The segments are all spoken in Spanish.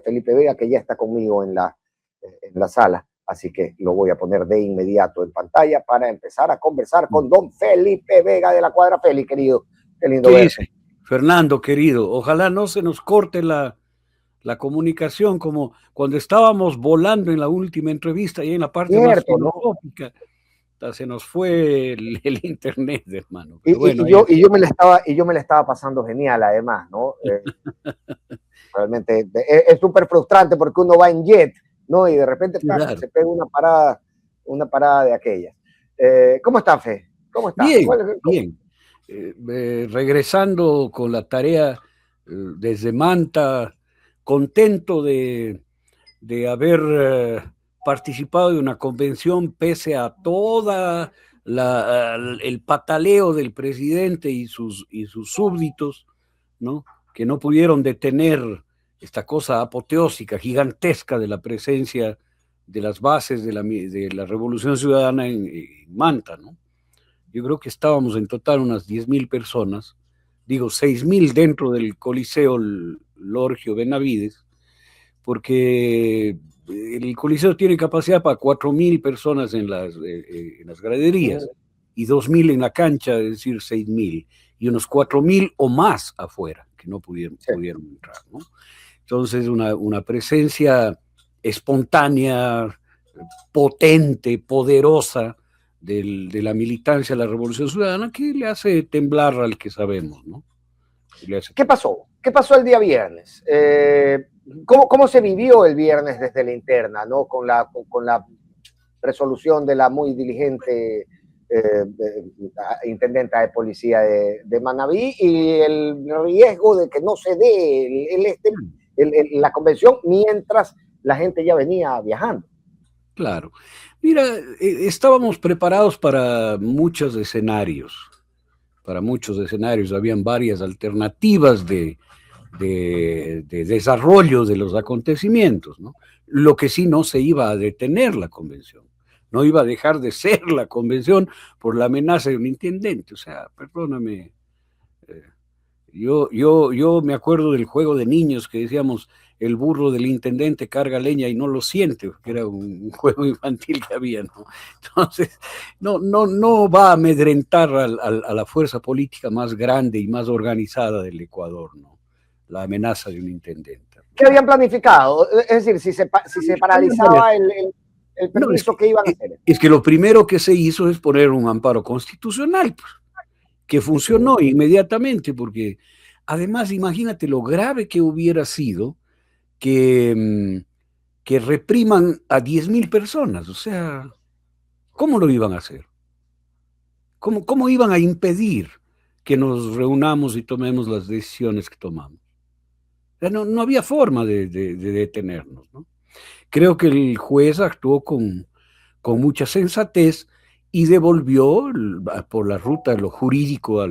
Felipe Vega, que ya está conmigo en la sala, así que lo voy a poner de inmediato en pantalla para empezar a conversar con don Felipe Vega de la Cuadra. Feli, querido, qué lindo verte. Dice, Fernando, querido, ojalá no se nos corte la comunicación como cuando estábamos volando en la última entrevista y en la parte más filosófica. ¿No? Se nos fue el internet, hermano. Pero bueno, y yo me la estaba pasando genial, además, ¿no? Realmente es súper frustrante porque uno va en jet, ¿no? Y de repente claro, se pega una parada de aquellas. ¿Cómo está, Fe? ¿Cómo está? Bien, bien. Regresando con la tarea desde Manta, contento de haber participado de una convención pese a toda el pataleo del presidente y sus súbditos, ¿no? Que no pudieron detener esta cosa apoteósica, gigantesca de la presencia de las bases de la Revolución Ciudadana en Manta, ¿no? Yo creo que estábamos en total unas 10.000 personas, digo 6.000 dentro del Coliseo Lorgio Benavides, porque el Coliseo tiene capacidad para 4.000 personas en las graderías y 2.000 en la cancha, es decir, 6.000, y unos 4.000 o más afuera, que no pudieron entrar, ¿no? Entonces, una presencia espontánea, potente, poderosa, de la militancia de la Revolución Ciudadana, que le hace temblar al que sabemos, ¿no? ¿Qué pasó? ¿Qué pasó el día viernes? ¿Cómo se vivió el viernes desde la interna, ¿no? Con la resolución de la muy diligente intendenta de policía de Manabí y el riesgo de que no se dé la convención mientras la gente ya venía viajando. Claro. Mira, estábamos preparados para muchos escenarios. Habían varias alternativas de desarrollo de los acontecimientos, ¿no? Lo que sí, no se iba a detener la convención, no iba a dejar de ser la convención por la amenaza de un intendente. O sea, perdóname, yo me acuerdo del juego de niños que decíamos, el burro del intendente carga leña y no lo siente, que era un juego infantil que había, ¿no? Entonces, no va a amedrentar a la fuerza política más grande y más organizada del Ecuador, ¿no? La amenaza de un intendente. ¿Qué habían planificado? Es decir, si se paralizaba el permiso, ¿qué iban a hacer? Es que lo primero que se hizo es poner un amparo constitucional, pues, que funcionó inmediatamente, porque además imagínate lo grave que hubiera sido que repriman a 10.000 personas. O sea, ¿cómo lo iban a hacer? ¿Cómo iban a impedir que nos reunamos y tomemos las decisiones que tomamos? O sea, no había forma de detenernos, ¿no? Creo que el juez actuó con mucha sensatez y devolvió por la ruta de lo jurídico a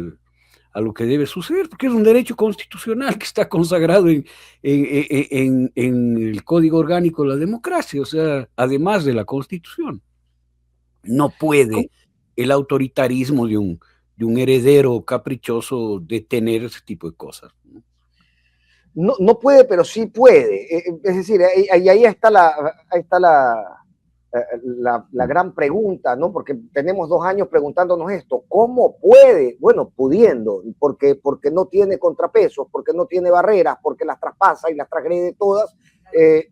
lo que debe suceder, porque es un derecho constitucional que está consagrado en el Código Orgánico de la Democracia, o sea, además de la Constitución. No puede el autoritarismo de un heredero caprichoso detener ese tipo de cosas. No puede, pero sí puede. Es decir, ahí está la gran pregunta, ¿no? Porque tenemos 2 años preguntándonos esto. ¿Cómo puede? Bueno, pudiendo, porque no tiene contrapesos, porque no tiene barreras, porque las traspasa y las transgrede todas,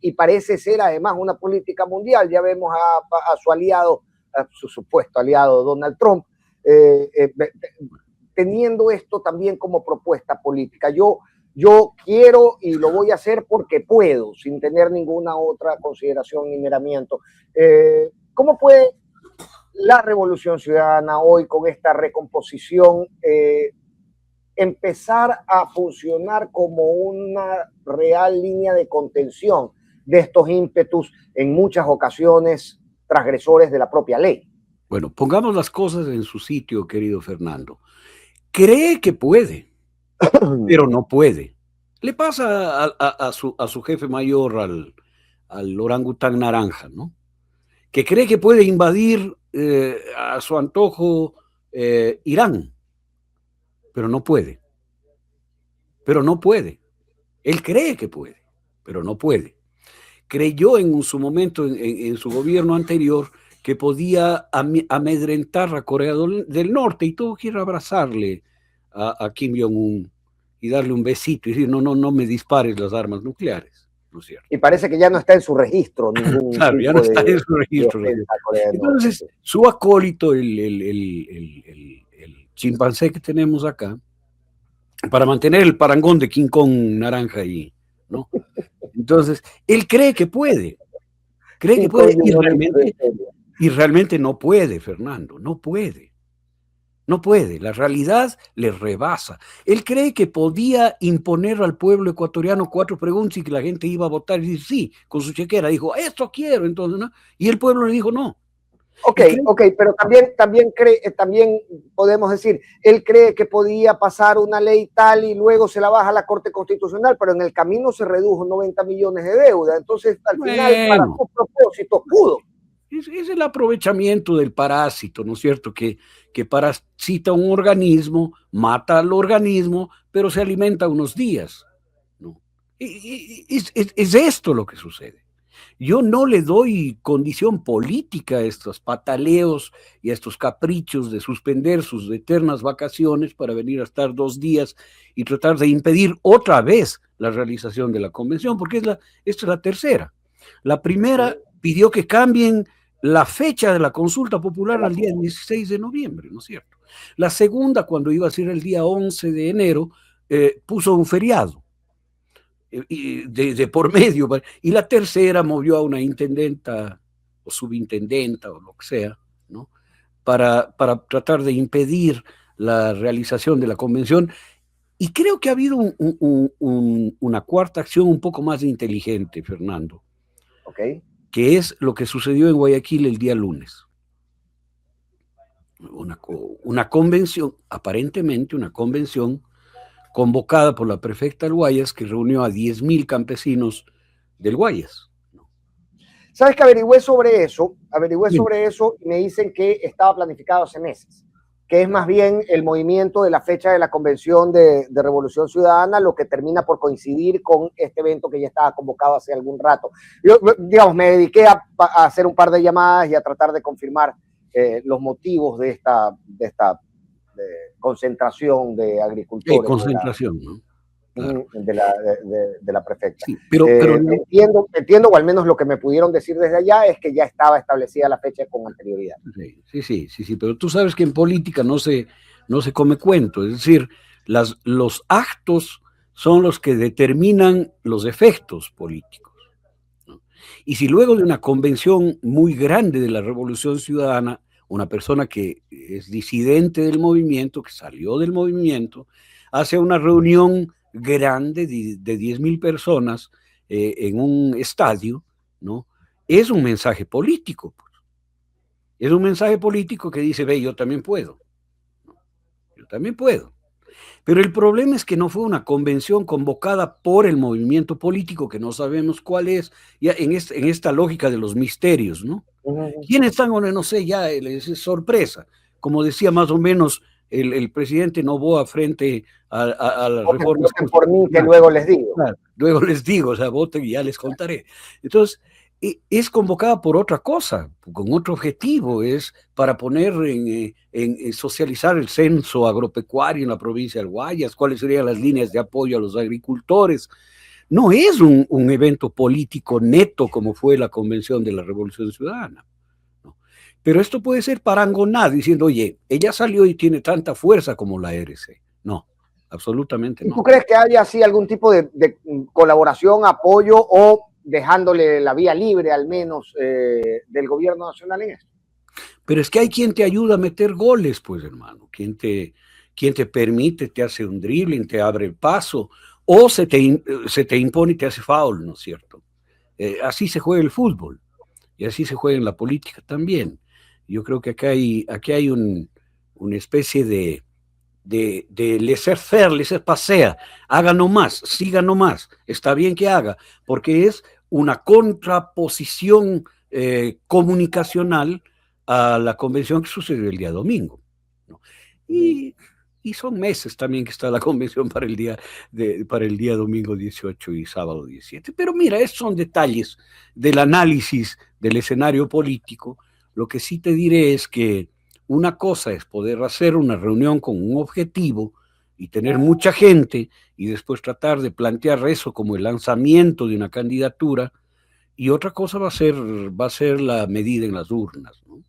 y parece ser además una política mundial. Ya vemos a su aliado, a su supuesto aliado Donald Trump, teniendo esto también como propuesta política. Yo quiero y lo voy a hacer porque puedo, sin tener ninguna otra consideración ni miramiento. ¿Cómo puede la Revolución Ciudadana hoy, con esta recomposición, empezar a funcionar como una real línea de contención de estos ímpetus, en muchas ocasiones transgresores de la propia ley? Bueno, pongamos las cosas en su sitio, querido Fernando. Cree que puede, pero no puede. Le pasa a su jefe mayor, al orangután naranja, ¿no? Que cree que puede invadir a su antojo Irán, pero no puede. Él cree que puede. pero no puede. Creyó en su momento, en su gobierno anterior, que podía amedrentar a Corea del Norte y tuvo que ir a abrazarle a Kim Jong-un y darle un besito y decir, no me dispares las armas nucleares, ¿no es cierto? Y parece que ya no está en su registro ningún Claro, ya no tipo está en su de registro. ofensa a Corea del Norte. Entonces, su acólito, el chimpancé que tenemos acá, para mantener el parangón de King Kong naranja ahí, ¿no? Entonces, él cree que puede y realmente no puede, Fernando, no puede. No puede, la realidad le rebasa. Él cree que podía imponer al pueblo ecuatoriano 4 preguntas y que la gente iba a votar y decir sí, con su chequera. Dijo, esto quiero, entonces, ¿no? Y el pueblo le dijo no. Ok, pero también podemos decir, él cree que podía pasar una ley tal y luego se la baja a la Corte Constitucional, pero en el camino se redujo 90 millones de deuda. Entonces, al final, para su propósito, pudo. Es el aprovechamiento del parásito, ¿no es cierto? Que parasita un organismo, mata al organismo, pero se alimenta unos días, ¿no? Es esto lo que sucede. Yo no le doy condición política a estos pataleos y a estos caprichos de suspender sus eternas vacaciones para venir a estar 2 días y tratar de impedir otra vez la realización de la convención, porque esta es la tercera. La primera pidió que cambien la fecha de la consulta popular al día 16 de noviembre, ¿no es cierto? La segunda, cuando iba a ser el día 11 de enero, puso un feriado de por medio. Y la tercera movió a una intendenta o subintendenta o lo que sea, ¿no? Para tratar de impedir la realización de la convención. Y creo que ha habido una cuarta acción un poco más inteligente, Fernando. Okay. Que es lo que sucedió en Guayaquil el día lunes. Una convención, aparentemente una convención, convocada por la prefecta del Guayas, que reunió a 10,000 campesinos del Guayas. ¿Sabes que averigüé sobre eso y me dicen que estaba planificado hace meses? Que es más bien el movimiento de la fecha de la Convención de Revolución Ciudadana lo que termina por coincidir con este evento que ya estaba convocado hace algún rato. Yo, digamos, me dediqué a hacer un par de llamadas y a tratar de confirmar los motivos de esta concentración de agricultores. Concentración, ¿no? Claro. De la prefecta. Sí, pero entiendo, o al menos lo que me pudieron decir desde allá es que ya estaba establecida la fecha con anterioridad. Sí, pero tú sabes que en política no se come cuento, es decir, los actos son los que determinan los efectos políticos, ¿no? Y si luego de una convención muy grande de la Revolución Ciudadana, una persona que es disidente del movimiento, que salió del movimiento, hace una reunión grande de 10,000 personas en un estadio, ¿no? Es un mensaje político. Es un mensaje político que dice, ve, yo también puedo. Yo también puedo. Pero el problema es que no fue una convención convocada por el movimiento político, que no sabemos cuál es, ya en esta lógica de los misterios, ¿no? ¿Quiénes están o no sé, ya es sorpresa? Como decía más o menos el presidente Noboa frente a las reformas. Voten por mí, que luego les digo. Claro, luego les digo, o sea, voten y ya les contaré. Entonces, es convocada por otra cosa, con otro objetivo, es para poner en socializar el censo agropecuario en la provincia del Guayas, cuáles serían las líneas de apoyo a los agricultores. No es un evento político neto como fue la Convención de la Revolución Ciudadana, ¿no? Pero esto puede ser parangonado diciendo, oye, ella salió y tiene tanta fuerza como la RC. No, absolutamente no. ¿Tú crees que haya así algún tipo de colaboración, apoyo o dejándole la vía libre al menos del gobierno nacional en esto? Pero es que hay quien te ayuda a meter goles, pues, hermano. Quien te permite, te hace un dribbling, te abre el paso, o se te impone y te hace foul, ¿no es cierto? Así se juega el fútbol, y así se juega en la política también. Yo creo que aquí hay una especie de laissez-faire, laissez-passer. Haga nomás, siga nomás, está bien que haga, porque es una contraposición comunicacional a la convención que sucedió el día domingo, ¿no? Y Y son meses también que está la convención para para el día domingo 18 y sábado 17. Pero mira, estos son detalles del análisis del escenario político. Lo que sí te diré es que una cosa es poder hacer una reunión con un objetivo y tener mucha gente y después tratar de plantear eso como el lanzamiento de una candidatura, y otra cosa va a ser la medida en las urnas, ¿no?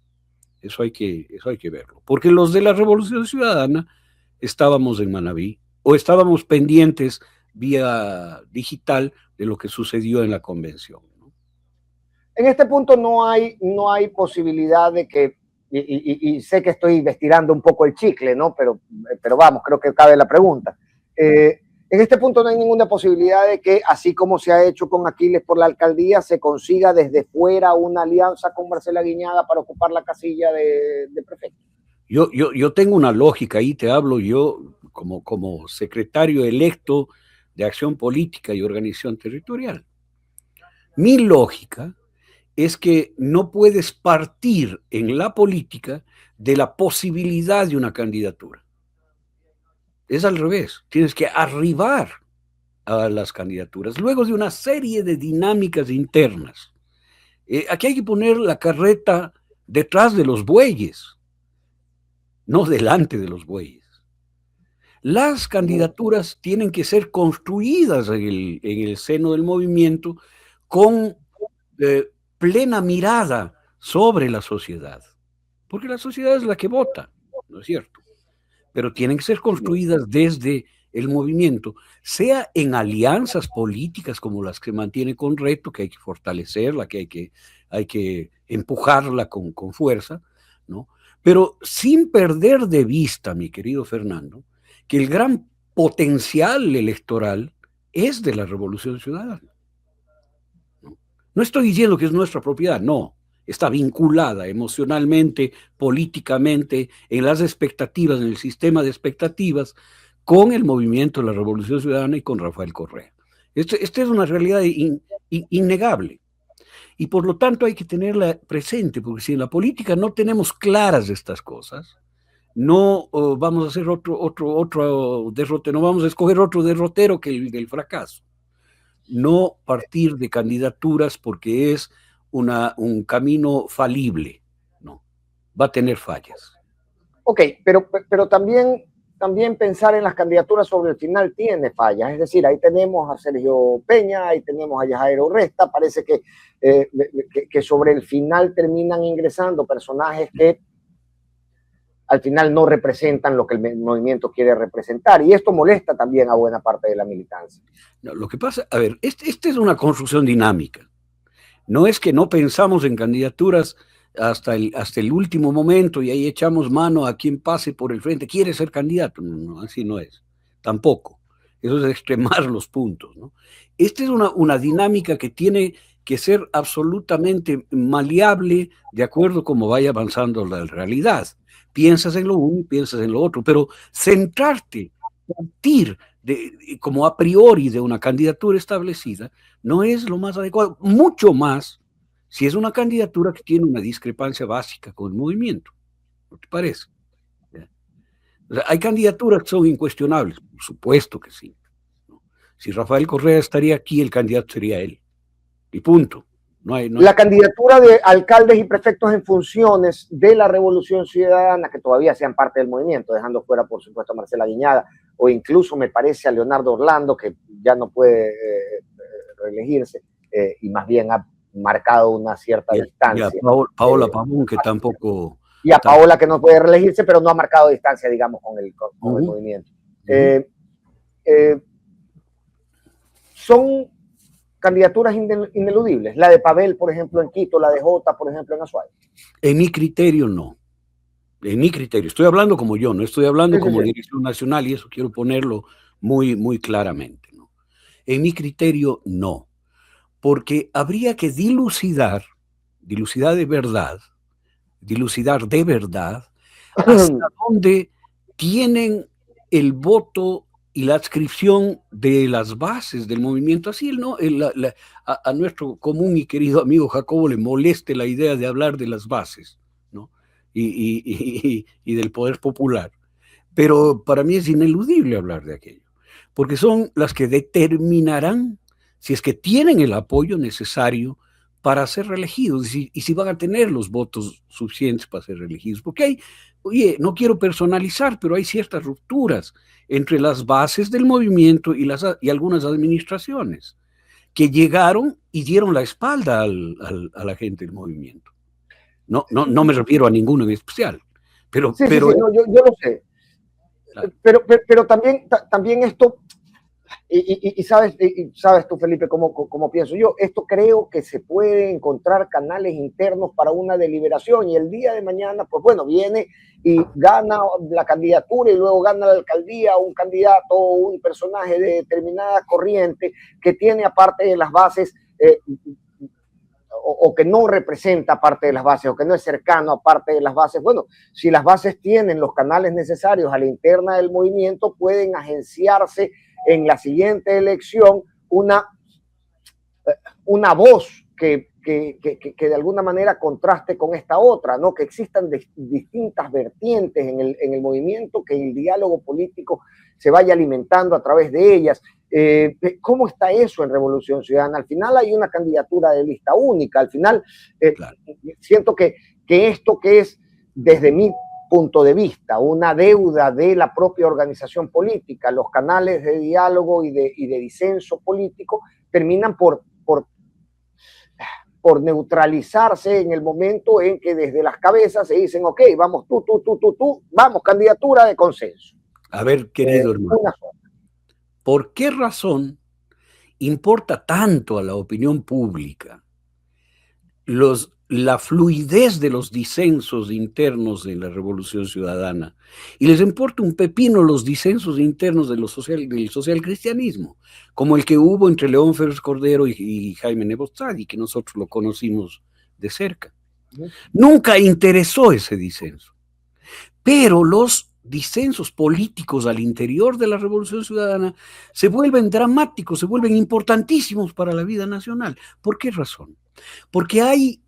Eso hay que verlo. Porque los de la Revolución Ciudadana estábamos en Manabí o estábamos pendientes vía digital de lo que sucedió en la convención, ¿no? En este punto no hay posibilidad de que, y sé que estoy estirando un poco el chicle, ¿no? Pero vamos, creo que cabe la pregunta. En este punto no hay ninguna posibilidad de que, así como se ha hecho con Aquiles por la alcaldía, se consiga desde fuera una alianza con Marcela Guiñaga para ocupar la casilla de prefecto. Yo tengo una lógica, ahí te hablo yo como secretario electo de Acción Política y Organización Territorial. Mi lógica es que no puedes partir en la política de la posibilidad de una candidatura. Es al revés, tienes que arribar a las candidaturas, luego de una serie de dinámicas internas. Aquí hay que poner la carreta detrás de los bueyes, no delante de los bueyes. Las candidaturas tienen que ser construidas en el seno del movimiento con plena mirada sobre la sociedad, porque la sociedad es la que vota, ¿no es cierto? Pero tienen que ser construidas desde el movimiento, sea en alianzas políticas como las que mantiene con Reto, que hay que fortalecerla, que hay que empujarla con fuerza, ¿no? Pero sin perder de vista, mi querido Fernando, que el gran potencial electoral es de la Revolución Ciudadana. No estoy diciendo que es nuestra propiedad, no. Está vinculada emocionalmente, políticamente, en las expectativas, en el sistema de expectativas, con el movimiento de la Revolución Ciudadana y con Rafael Correa. Esta es una realidad innegable. Y por lo tanto hay que tenerla presente, porque si en la política no tenemos claras estas cosas, no vamos a hacer otro derrote, no vamos a escoger otro derrotero que el del fracaso. No partir de candidaturas porque es un camino falible, no, va a tener fallas. Ok, pero también pensar en las candidaturas sobre el final tiene fallas, es decir, ahí tenemos a Sergio Peña, ahí tenemos a Yajairo Resta, parece que sobre el final terminan ingresando personajes que al final no representan lo que el movimiento quiere representar, y esto molesta también a buena parte de la militancia. No, lo que pasa, a ver, esta es una construcción dinámica. No es que no pensamos en candidaturas hasta el último momento y ahí echamos mano a quien pase por el frente. ¿Quiere ser candidato? No, así no es. Tampoco. Eso es extremar los puntos, ¿no? Esta es una dinámica que tiene que ser absolutamente maleable de acuerdo a cómo vaya avanzando la realidad. Piensas en lo uno y piensas en lo otro, pero centrarte, partir como a priori de una candidatura establecida no es lo más adecuado, mucho más si es una candidatura que tiene una discrepancia básica con el movimiento. ¿No te parece? O sea, hay candidaturas que son incuestionables, por supuesto que sí, ¿no? Si Rafael Correa estaría aquí, el candidato sería él. Y punto. La candidatura de alcaldes y prefectos en funciones de la Revolución Ciudadana, que todavía sean parte del movimiento, dejando fuera, por supuesto, a Marcela Guiñaga, o incluso me parece a Leonardo Orlando, que ya no puede reelegirse, y más bien ha marcado una cierta distancia. Y a Paola Pavón, que tampoco... Y a Paola, que no puede reelegirse, pero no ha marcado distancia, digamos, con el movimiento. Son candidaturas ineludibles. La de Pavel, por ejemplo, en Quito, la de Jota, por ejemplo, en Azuay. En mi criterio, no. En mi criterio. Estoy hablando como yo, no estoy hablando como dirección nacional, y eso quiero ponerlo muy, muy claramente, ¿no? En mi criterio, no. Porque habría que dilucidar de verdad, hasta dónde tienen el voto y la adscripción de las bases del movimiento. Así a nuestro común y querido amigo Jacobo le moleste la idea de hablar de las bases, ¿no? y del poder popular. pero para mí es ineludible hablar de aquello, porque son las que determinarán si es que tienen el apoyo necesario para ser reelegidos y si van a tener los votos suficientes para ser reelegidos. Porque hay, oye, no quiero personalizar, pero hay ciertas rupturas entre las bases del movimiento y algunas administraciones que llegaron y dieron la espalda a la gente del movimiento. No me refiero a ninguno en especial, pero... Sí, pero no, yo lo sé. Claro. Pero también esto, y sabes tú, Felipe, cómo pienso yo, esto creo que se puede encontrar canales internos para una deliberación y el día de mañana, pues bueno, viene y gana la candidatura y luego gana la alcaldía un candidato o un personaje de determinada corriente que tiene aparte de las bases o que no representa parte de las bases o que no es cercano a parte de las bases. Bueno, si las bases tienen los canales necesarios a la interna del movimiento, pueden agenciarse en la siguiente elección una voz que de alguna manera contraste con esta otra, ¿no? Que existan distintas vertientes en el movimiento, que el diálogo político se vaya alimentando a través de ellas. ¿Cómo está eso en Revolución Ciudadana? Al final hay una candidatura de lista única, al final claro. Siento que esto que es, desde mi punto de vista, una deuda de la propia organización política, los canales de diálogo y de disenso político terminan por neutralizarse en el momento en que desde las cabezas se dicen, ok, vamos tú, vamos, candidatura de consenso. A ver, querido hermano, ¿por qué razón importa tanto a la opinión pública la fluidez de los disensos internos de la Revolución Ciudadana? Y les importa un pepino los disensos internos del socialcristianismo, como el que hubo entre León Férez Cordero y Jaime Nebostadi, que nosotros lo conocimos de cerca. Nunca interesó ese disenso. Pero los disensos políticos al interior de la Revolución Ciudadana se vuelven dramáticos, se vuelven importantísimos para la vida nacional. ¿Por qué razón? Porque hay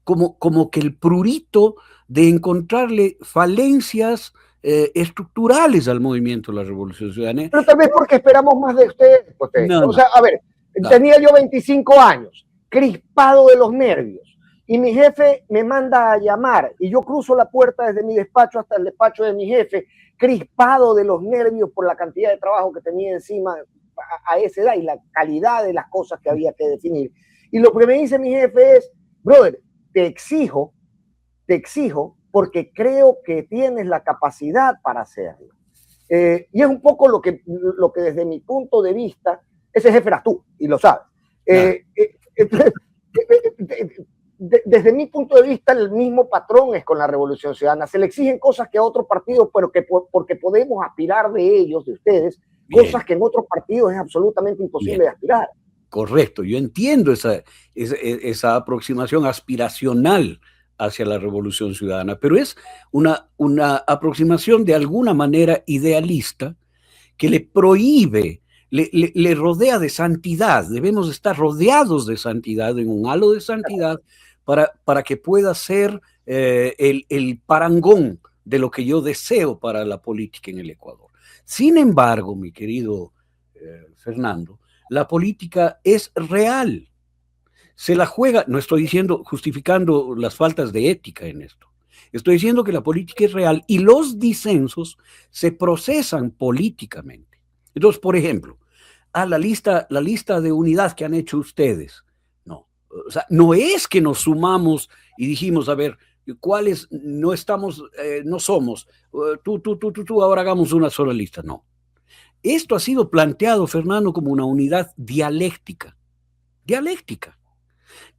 como que el prurito de encontrarle falencias estructurales al movimiento de la Revolución Ciudadana. Pero tal vez porque esperamos más de ustedes. O sea, a ver, claro. Tenía yo 25 años, crispado de los nervios, y mi jefe me manda a llamar, y yo cruzo la puerta desde mi despacho hasta el despacho de mi jefe, crispado de los nervios por la cantidad de trabajo que tenía encima a esa edad y la calidad de las cosas que había que definir. Y lo que me dice mi jefe es, brother, te exijo porque creo que tienes la capacidad para hacerlo. Y es un poco lo que desde mi punto de vista, ese jefe eras tú, y lo sabes. Desde mi punto de vista, el mismo patrón es con la Revolución Ciudadana. Se le exigen cosas que a otros partidos, pero porque podemos aspirar de ellos, de ustedes, bien, cosas que en otros partidos es absolutamente imposible de aspirar. Correcto, yo entiendo esa aproximación aspiracional hacia la Revolución Ciudadana, pero es una aproximación de alguna manera idealista que le prohíbe, le rodea de santidad. Debemos estar rodeados de santidad, en un halo de santidad, para que pueda ser el parangón de lo que yo deseo para la política en el Ecuador. Sin embargo, mi querido Fernando, la política es real. Se la juega, no estoy diciendo, justificando las faltas de ética en esto. Estoy diciendo que la política es real y los disensos se procesan políticamente. Entonces, por ejemplo, la lista de unidad que han hecho ustedes, no. O sea, no es que nos sumamos y dijimos, a ver, ¿cuáles no estamos, no somos? Tú, ahora hagamos una sola lista. No. Esto ha sido planteado, Fernando, como una unidad dialéctica,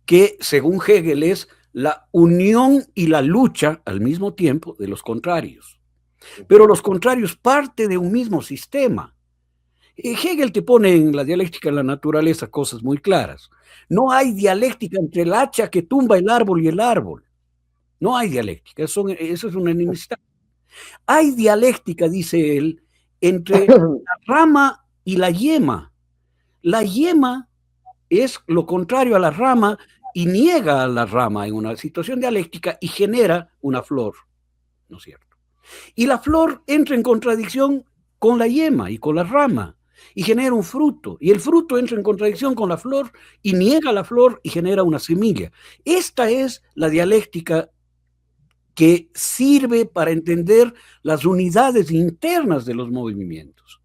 que según Hegel es la unión y la lucha al mismo tiempo de los contrarios. Pero los contrarios parten de un mismo sistema. Hegel te pone en la dialéctica de la naturaleza cosas muy claras. No hay dialéctica entre el hacha que tumba el árbol y el árbol. No hay dialéctica, eso es una enemistad. Hay dialéctica, dice él, entre la rama y la yema. La yema es lo contrario a la rama y niega a la rama en una situación dialéctica y genera una flor, ¿no es cierto? Y la flor entra en contradicción con la yema y con la rama y genera un fruto. Y el fruto entra en contradicción con la flor y niega la flor y genera una semilla. Esta es la dialéctica que sirve para entender las unidades internas de los movimientos.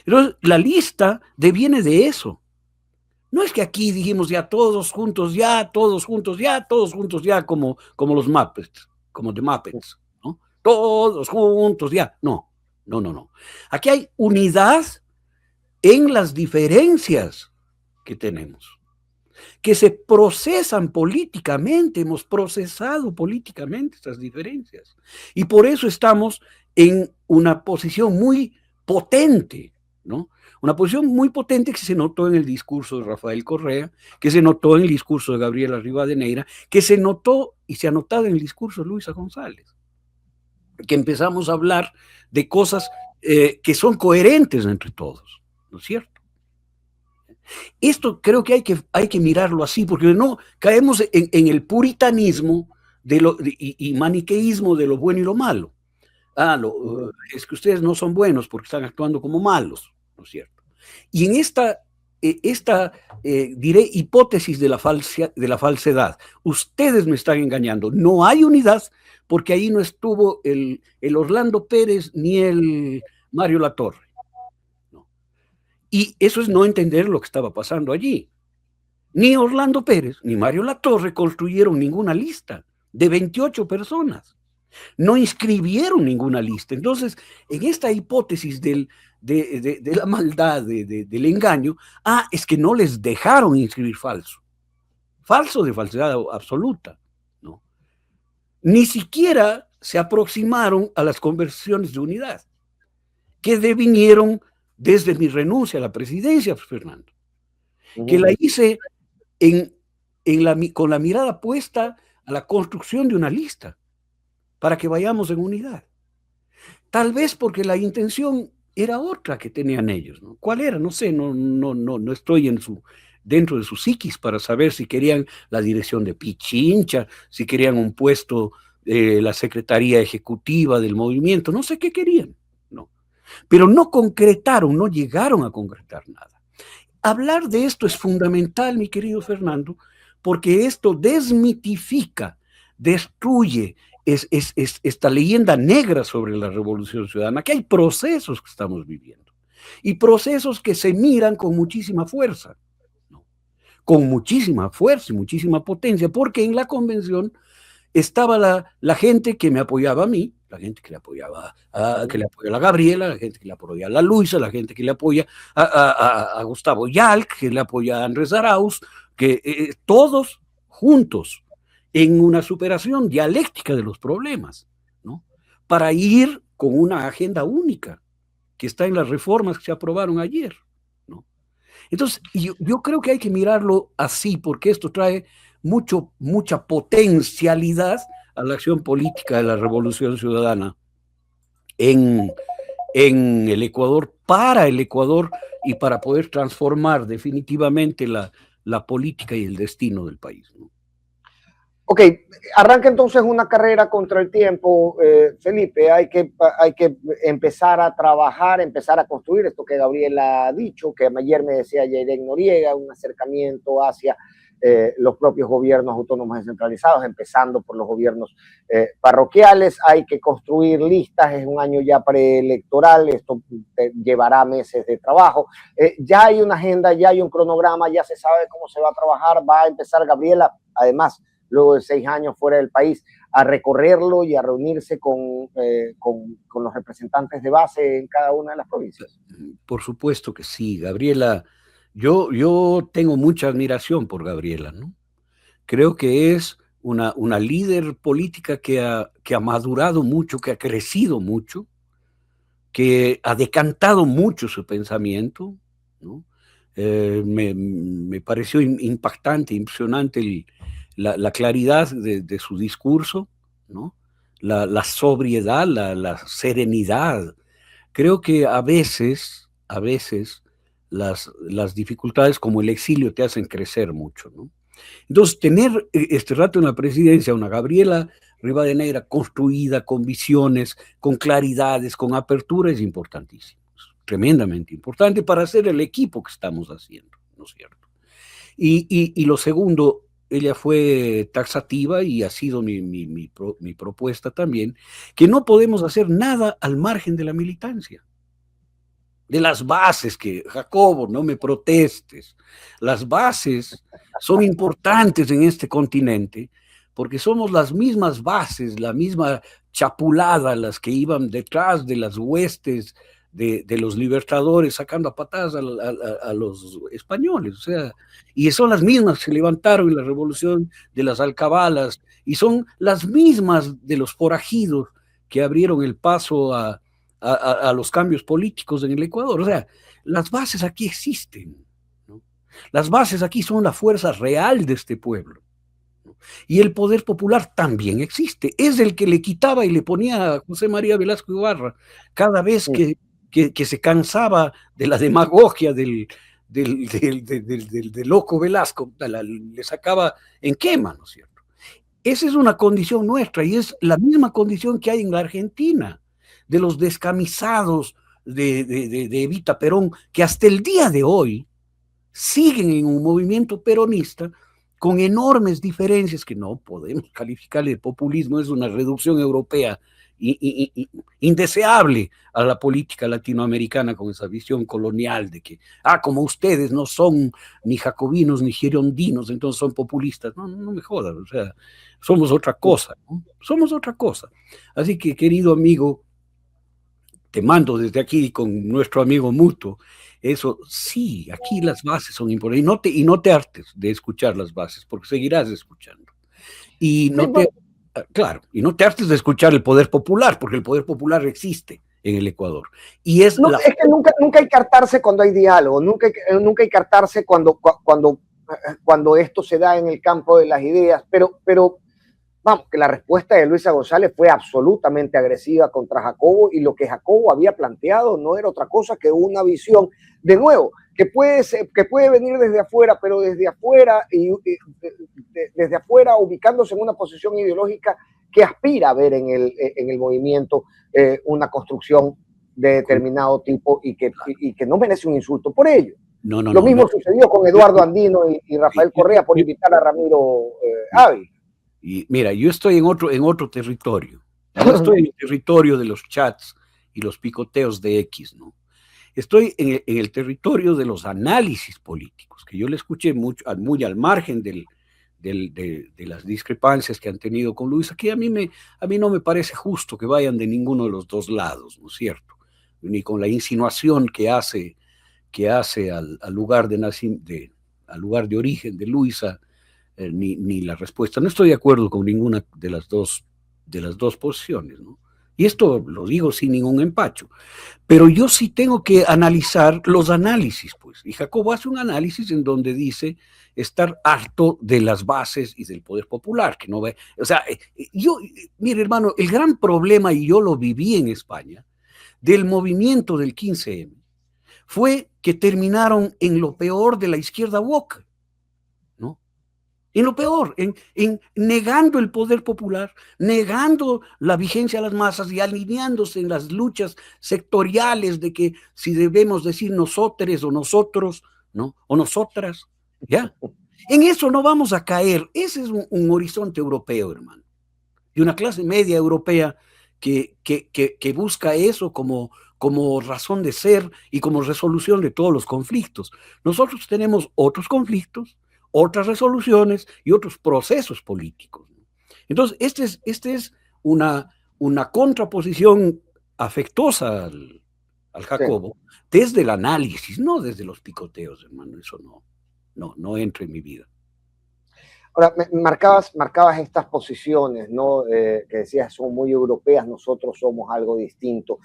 Entonces, la lista deviene de eso. No es que aquí dijimos ya todos juntos, ya, todos juntos, ya, todos juntos, ya, como los Muppets, como The Muppets, ¿no? Todos juntos, ya. No, no, no, no. Aquí hay unidad en las diferencias que tenemos, que se procesan políticamente, hemos procesado políticamente estas diferencias. Y por eso estamos en una posición muy potente, ¿no? Una posición muy potente que se notó en el discurso de Rafael Correa, que se notó en el discurso de Gabriela Rivadeneira, que se notó y se ha notado en el discurso de Luisa González, que empezamos a hablar de cosas que son coherentes entre todos, ¿no es cierto? Esto creo que hay que mirarlo así, porque no caemos en el puritanismo y maniqueísmo de lo bueno y lo malo. Es que ustedes no son buenos porque están actuando como malos, ¿no es cierto? Y en diré, hipótesis de la falsedad, ustedes me están engañando, no hay unidad porque ahí no estuvo el Orlando Pérez ni el Mario Latorre. ¿No? Y eso es no entender lo que estaba pasando allí. Ni Orlando Pérez ni Mario Latorre construyeron ninguna lista de 28 personas. No inscribieron ninguna lista. Entonces, en esta hipótesis de la maldad, del engaño, es que no les dejaron inscribir falso. Falso de falsedad absoluta. ¿No? Ni siquiera se aproximaron a las conversiones de unidad, que devinieron desde mi renuncia a la presidencia, pues, Fernando, que la hice con la mirada puesta a la construcción de una lista para que vayamos en unidad. Tal vez porque la intención era otra que tenían ellos, ¿no? ¿Cuál era? No sé, no estoy dentro de su psiquis para saber si querían la dirección de Pichincha, si querían un puesto de la Secretaría Ejecutiva del movimiento, no sé qué querían, ¿no? Pero no concretaron, no llegaron a concretar nada. Hablar de esto es fundamental, mi querido Fernando, porque esto desmitifica, destruye esta leyenda negra sobre la Revolución Ciudadana, que hay procesos que estamos viviendo y procesos que se miran con muchísima fuerza, ¿no? Con muchísima fuerza y muchísima potencia, porque en la convención estaba la gente que me apoyaba a mí, la gente que le apoyaba a la Gabriela, la gente que le apoya a la Luisa, la gente que le apoya a Gustavo Yalc, que le apoya a Andrés Arauz, que todos juntos en una superación dialéctica de los problemas, ¿no? Para ir con una agenda única que está en las reformas que se aprobaron ayer, ¿no? Entonces, yo creo que hay que mirarlo así, porque esto trae mucha potencialidad a la acción política de la Revolución Ciudadana en el Ecuador, para el Ecuador y para poder transformar definitivamente la política y el destino del país, ¿no? Ok, arranca entonces una carrera contra el tiempo, Felipe. Hay que empezar a trabajar, empezar a construir esto que Gabriela ha dicho, que ayer me decía Yairén Noriega, un acercamiento hacia los propios gobiernos autónomos descentralizados, empezando por los gobiernos parroquiales. Hay que construir listas, es un año ya preelectoral, esto llevará meses de trabajo. Ya hay una agenda, ya hay un cronograma, ya se sabe cómo se va a trabajar. Va a empezar Gabriela, además, luego de 6 años fuera del país, a recorrerlo y a reunirse con los representantes de base en cada una de las provincias. Por supuesto que sí, Gabriela. Yo tengo mucha admiración por Gabriela, ¿no? Creo que es una líder política que ha madurado mucho, que ha crecido mucho, que ha decantado mucho su pensamiento, ¿no? Me pareció impactante, impresionante la claridad de su discurso, ¿no? La sobriedad, la serenidad. Creo que a veces las dificultades como el exilio te hacen crecer mucho, ¿no? Entonces, tener este rato en la presidencia una Gabriela Rivadeneira construida con visiones, con claridades, con apertura es importantísimo, tremendamente importante para hacer el equipo que estamos haciendo, ¿no es cierto? Y lo segundo, ella fue taxativa y ha sido mi propuesta también, que no podemos hacer nada al margen de la militancia, de las bases, que Jacobo, no me protestes, las bases son importantes en este continente porque somos las mismas bases, la misma chapulada, las que iban detrás de las huestes de los libertadores sacando a patadas a los españoles, o sea, y son las mismas que se levantaron en la revolución de las alcabalas y son las mismas de los forajidos que abrieron el paso a los cambios políticos en el Ecuador. O sea, las bases aquí existen, ¿no? Las bases aquí son la fuerza real de este pueblo, ¿no? Y el poder popular también existe. Es el que le quitaba y le ponía a José María Velasco Ibarra cada vez que se cansaba de la demagogia del loco Velasco, le sacaba en quema, ¿no es cierto? Esa es una condición nuestra y es la misma condición que hay en la Argentina, de los descamisados de Evita Perón, que hasta el día de hoy siguen en un movimiento peronista con enormes diferencias que no podemos calificar de populismo, es una reducción europea indeseable a la política latinoamericana con esa visión colonial de que, como ustedes no son ni jacobinos ni girondinos, entonces son populistas. No, no me jodas, o sea, somos otra cosa, ¿no? Somos otra cosa. Así que, querido amigo, te mando desde aquí con nuestro amigo mutuo, eso sí, aquí las bases son importantes y no te hartes de escuchar las bases, porque seguirás escuchando. Y no te, claro, y no te hartes de escuchar el poder popular, porque el poder popular existe en el Ecuador. Y es no, es que nunca hay que hartarse cuando hay diálogo, nunca hay que hartarse cuando esto se da en el campo de las ideas, pero vamos, que la respuesta de Luisa González fue absolutamente agresiva contra Jacobo y lo que Jacobo había planteado no era otra cosa que una visión, de nuevo, que puede venir desde afuera, pero desde afuera desde afuera ubicándose en una posición ideológica que aspira a ver en el movimiento una construcción de determinado tipo y que no merece un insulto por ello. Lo mismo sucedió con Eduardo Andino y Rafael Correa por invitar a Ramiro Ávila. Y mira, yo estoy en otro territorio. No estoy en el territorio de los chats y los picoteos de X, ¿no? Estoy en el territorio de los análisis políticos, que yo le escuché muy al margen de las discrepancias que han tenido con Luisa, que a mí no me parece justo que vayan de ninguno de los dos lados, ¿no es cierto? Ni con la insinuación que hace al lugar al lugar de origen de Luisa, ni la respuesta. No estoy de acuerdo con ninguna de las dos posiciones, ¿no? Y esto lo digo sin ningún empacho. Pero yo sí tengo que analizar los análisis, pues. Y Jacobo hace un análisis en donde dice estar harto de las bases y del poder popular, que no ve. O sea, mire, hermano, el gran problema, y yo lo viví en España, del movimiento del 15M, fue que terminaron en lo peor de la izquierda woke, ¿no? En lo peor, en negando el poder popular, negando la vigencia a las masas y alineándose en las luchas sectoriales de que si debemos decir nosotros o nosotros, ¿no? O nosotras, ¿ya? En eso no vamos a caer. Ese es un horizonte europeo, hermano. De una clase media europea que busca eso como razón de ser y como resolución de todos los conflictos. Nosotros tenemos otros conflictos, otras resoluciones y otros procesos políticos. Entonces, este es una contraposición afectuosa al Jacobo, sí, desde el análisis, no desde los picoteos, hermano. Eso no entra en mi vida. Ahora, marcabas estas posiciones, ¿no? Que decías son muy europeas, nosotros somos algo distinto.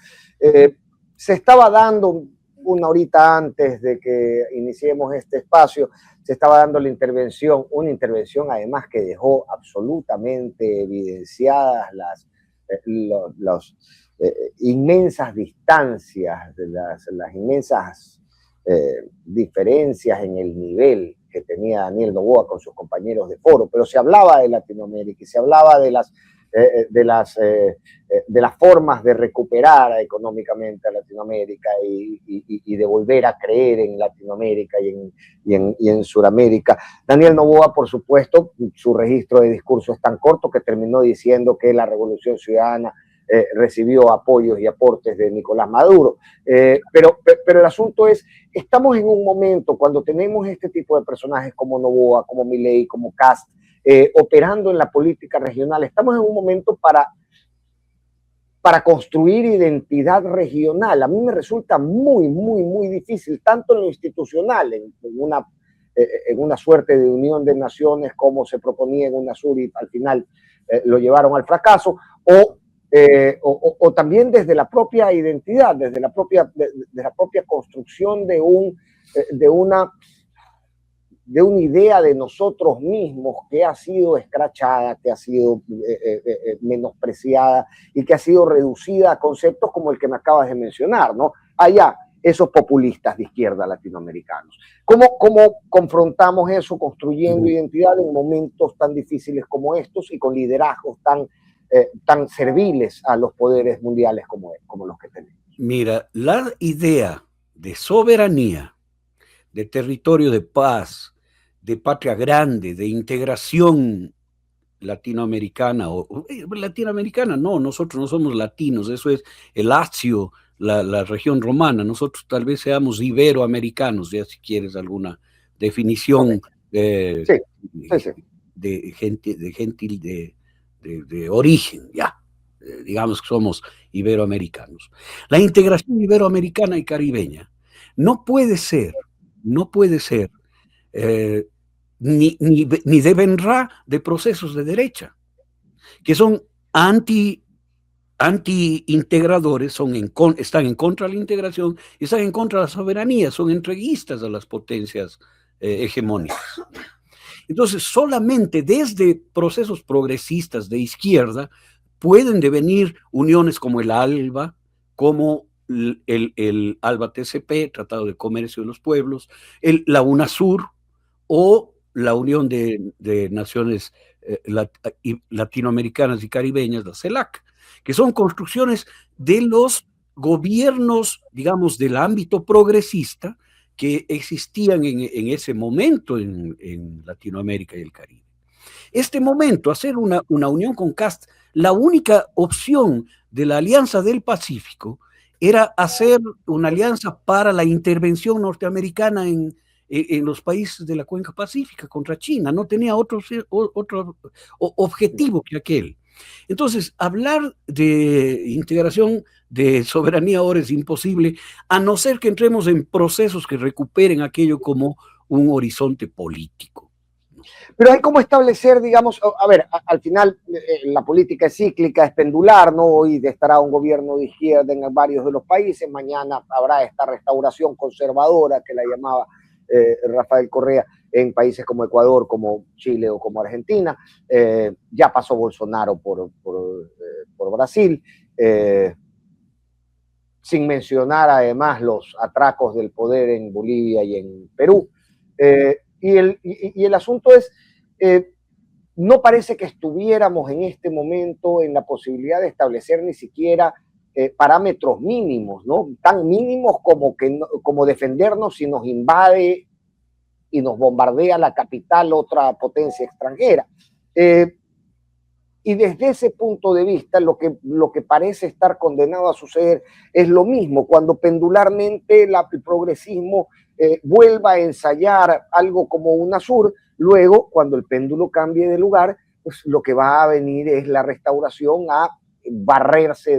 Se estaba dando una horita antes de que iniciemos este espacio, se estaba dando una intervención además que dejó absolutamente evidenciadas las inmensas distancias, las inmensas diferencias en el nivel que tenía Daniel Noboa con sus compañeros de foro, pero se hablaba de Latinoamérica y se hablaba de las de las formas de recuperar económicamente a Latinoamérica y de volver a creer en Latinoamérica y en Sudamérica. Daniel Noboa, por supuesto, su registro de discurso es tan corto que terminó diciendo que la Revolución Ciudadana recibió apoyos y aportes de Nicolás Maduro. Pero el asunto es, estamos en un momento cuando tenemos este tipo de personajes como Noboa, como Milei, como Kast, operando en la política regional. Estamos en un momento para construir identidad regional. A mí me resulta muy difícil, tanto en lo institucional, en una suerte de unión de naciones como se proponía en UNASUR y al final lo llevaron al fracaso, o también desde la propia identidad, desde la propia construcción de una idea de nosotros mismos que ha sido escrachada, que ha sido menospreciada y que ha sido reducida a conceptos como el que me acabas de mencionar, ¿no? Allá, esos populistas de izquierda latinoamericanos. ¿Cómo confrontamos eso construyendo identidad en momentos tan difíciles como estos y con liderazgos tan serviles a los poderes mundiales como los que tenemos? Mira, la idea de soberanía, de territorio de paz, de patria grande, de integración latinoamericana, latinoamericana no, nosotros no somos latinos, eso es el Lazio, la región romana, nosotros tal vez seamos iberoamericanos, ya si quieres alguna definición sí. de gentil de origen, ya, digamos que somos iberoamericanos. La integración iberoamericana y caribeña no puede ser, ni devenirá de procesos de derecha, que son anti-integradores, están en contra de la integración, están en contra de la soberanía, son entreguistas a las potencias hegemónicas. Entonces, solamente desde procesos progresistas de izquierda pueden devenir uniones como el ALBA, como el ALBA-TCP, Tratado de Comercio de los Pueblos, la UNASUR o la Unión de Naciones Latinoamericanas y Caribeñas, la CELAC, que son construcciones de los gobiernos, digamos, del ámbito progresista que existían en ese momento en Latinoamérica y el Caribe. Este momento, hacer una unión con Kast, la única opción de la Alianza del Pacífico era hacer una alianza para la intervención norteamericana en los países de la cuenca pacífica contra China, no tenía otro objetivo que aquel. Entonces, hablar de integración de soberanía ahora es imposible, a no ser que entremos en procesos que recuperen aquello como un horizonte político. Pero hay como establecer, digamos, a ver, al final la política es cíclica, es pendular, ¿no? Hoy estará un gobierno de izquierda en varios de los países, mañana habrá esta restauración conservadora que la llamaba Rafael Correa en países como Ecuador, como Chile o como Argentina. Ya pasó Bolsonaro por Brasil, sin mencionar además los atracos del poder en Bolivia y en Perú. Y el asunto es, no parece que estuviéramos en este momento en la posibilidad de establecer ni siquiera parámetros mínimos, ¿no? Tan mínimos como defendernos si nos invade y nos bombardea la capital otra potencia extranjera. Y desde ese punto de vista, lo que parece estar condenado a suceder es lo mismo, cuando pendularmente el progresismo vuelva a ensayar algo como UNASUR, luego, cuando el péndulo cambie de lugar, pues lo que va a venir es la restauración a barrerse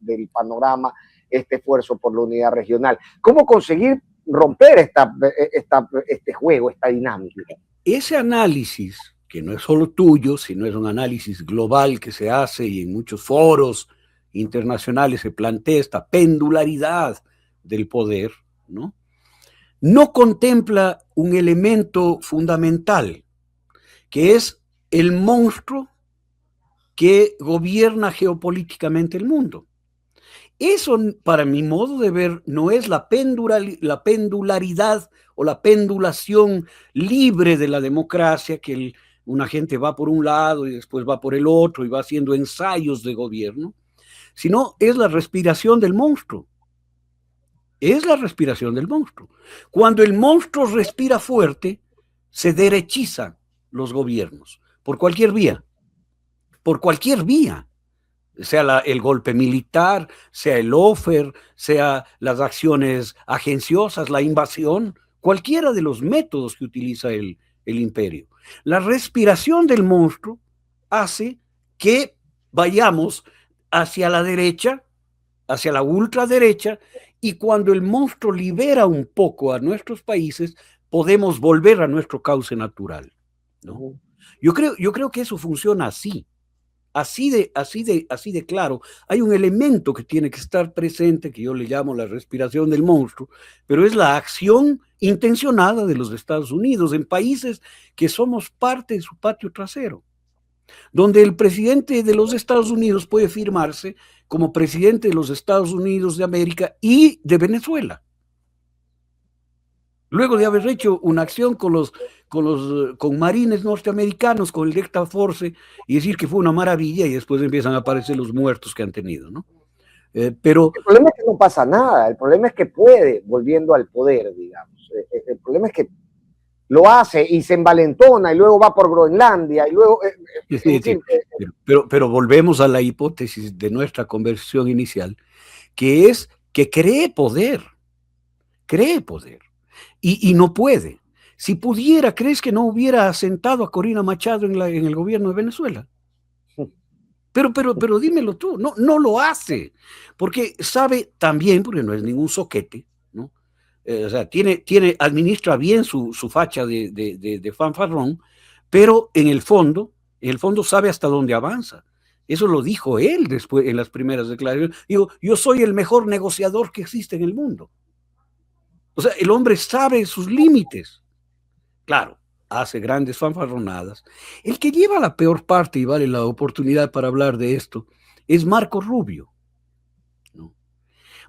del panorama este esfuerzo por la unidad regional. ¿Cómo conseguir romper este juego, esta dinámica? Ese análisis, que no es solo tuyo, sino es un análisis global que se hace y en muchos foros internacionales se plantea esta pendularidad del poder, ¿no? No contempla un elemento fundamental, que es el monstruo que gobierna geopolíticamente el mundo. Eso, para mi modo de ver, no es la pendularidad o la pendulación libre de la democracia que una gente va por un lado y después va por el otro y va haciendo ensayos de gobierno, sino es la respiración del monstruo. Es la respiración del monstruo. Cuando el monstruo respira fuerte, se derechizan los gobiernos, por cualquier vía, sea el golpe militar, sea el offer, sea las acciones agenciosas, la invasión, cualquiera de los métodos que utiliza el imperio. La respiración del monstruo hace que vayamos hacia la derecha, hacia la ultraderecha, y cuando el monstruo libera un poco a nuestros países, podemos volver a nuestro cauce natural, ¿no? Yo creo que eso funciona así. Así de claro. Hay un elemento que tiene que estar presente, que yo le llamo la respiración del monstruo, pero es la acción intencionada de los Estados Unidos en países que somos parte de su patio trasero, donde el presidente de los Estados Unidos puede firmarse como presidente de los Estados Unidos de América y de Venezuela. Luego de haber hecho una acción con marines norteamericanos, con el Delta Force, y decir que fue una maravilla, y después empiezan a aparecer los muertos que han tenido, ¿no? Pero el problema es que no pasa nada, el problema es que puede, volviendo al poder, digamos. El problema es que lo hace y se envalentona y luego va por Groenlandia y luego... pero volvemos a la hipótesis de nuestra conversación inicial, que es que cree poder. Y no puede. Si pudiera, ¿crees que no hubiera asentado a Corina Machado en el gobierno de Venezuela? Pero dímelo tú, no lo hace, porque sabe también, porque no es ningún soquete, ¿no? O sea, administra bien su facha de fanfarrón, pero en el fondo sabe hasta dónde avanza. Eso lo dijo él después en las primeras declaraciones. Digo, yo soy el mejor negociador que existe en el mundo. O sea, el hombre sabe sus límites. Claro, hace grandes fanfarronadas. El que lleva la peor parte, y vale la oportunidad para hablar de esto, es Marco Rubio, ¿no?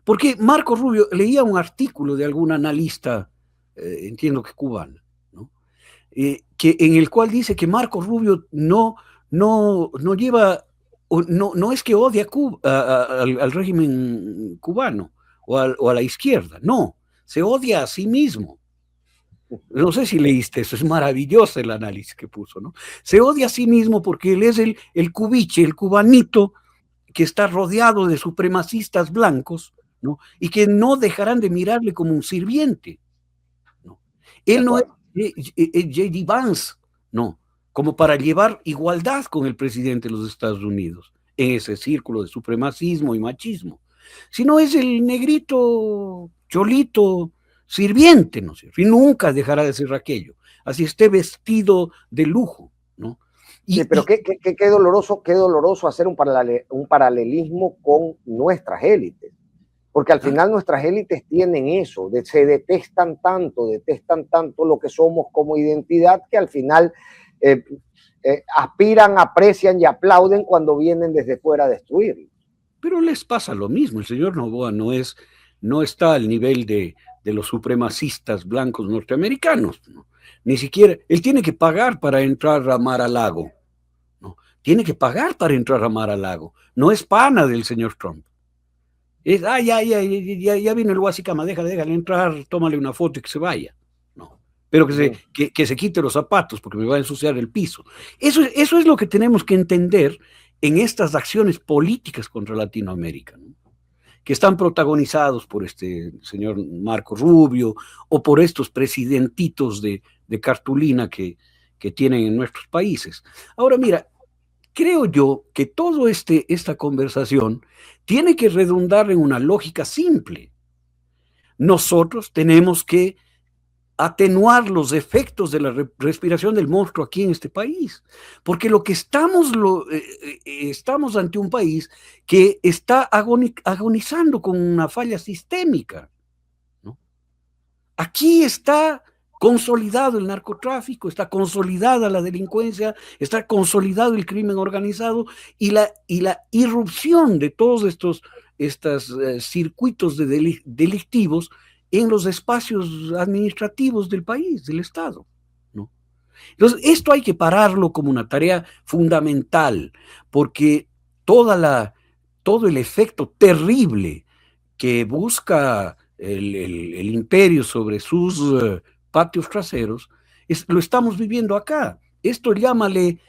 Porque Marco Rubio, leía un artículo de algún analista, entiendo que cubano, ¿no? En el cual dice que Marco Rubio no lleva, no es que odia al régimen cubano o a la izquierda, no, se odia a sí mismo. No sé si leíste eso, es maravilloso el análisis que puso, ¿no? Se odia a sí mismo porque él es el cubiche, el cubanito que está rodeado de supremacistas blancos, ¿no? Y que no dejarán de mirarle como un sirviente, ¿no? Él no es J.D. Vance, no, como para llevar igualdad con el presidente de los Estados Unidos en ese círculo de supremacismo y machismo, sino es el negrito cholito sirviente, ¿no? Y nunca dejará de ser aquello, así esté vestido de lujo, ¿no? Sí, pero qué doloroso hacer un paralelismo con nuestras élites, porque al final nuestras élites tienen eso, se detestan tanto lo que somos como identidad, que al final aspiran, aprecian y aplauden cuando vienen desde fuera a destruirlo. Pero les pasa lo mismo, el señor Noboa no está al nivel de los supremacistas blancos norteamericanos, ¿no? Ni siquiera, él tiene que pagar para entrar a Mar-a-Lago, ¿no? Tiene que pagar para entrar a Mar-a-Lago, no es pana del señor Trump. Es, ya vino el Guasicama, déjale entrar, tómale una foto y que se vaya, ¿no? Pero que se quite los zapatos porque me va a ensuciar el piso. Eso es lo que tenemos que entender en estas acciones políticas contra Latinoamérica, ¿no? Que están protagonizados por este señor Marco Rubio o por estos presidentitos de cartulina que tienen en nuestros países. Ahora, mira, creo yo que toda esta conversación tiene que redundar en una lógica simple. Nosotros tenemos que atenuar los efectos de la respiración del monstruo aquí en este país, porque estamos ante un país que está agonizando con una falla sistémica, ¿no? Aquí está consolidado el narcotráfico, está consolidada la delincuencia, está consolidado el crimen organizado y la irrupción de todos estos circuitos delictivos en los espacios administrativos del país, del Estado, ¿no? Entonces, esto hay que pararlo como una tarea fundamental, porque todo el efecto terrible que busca el imperio sobre sus patios traseros, lo estamos viviendo acá. Esto llámale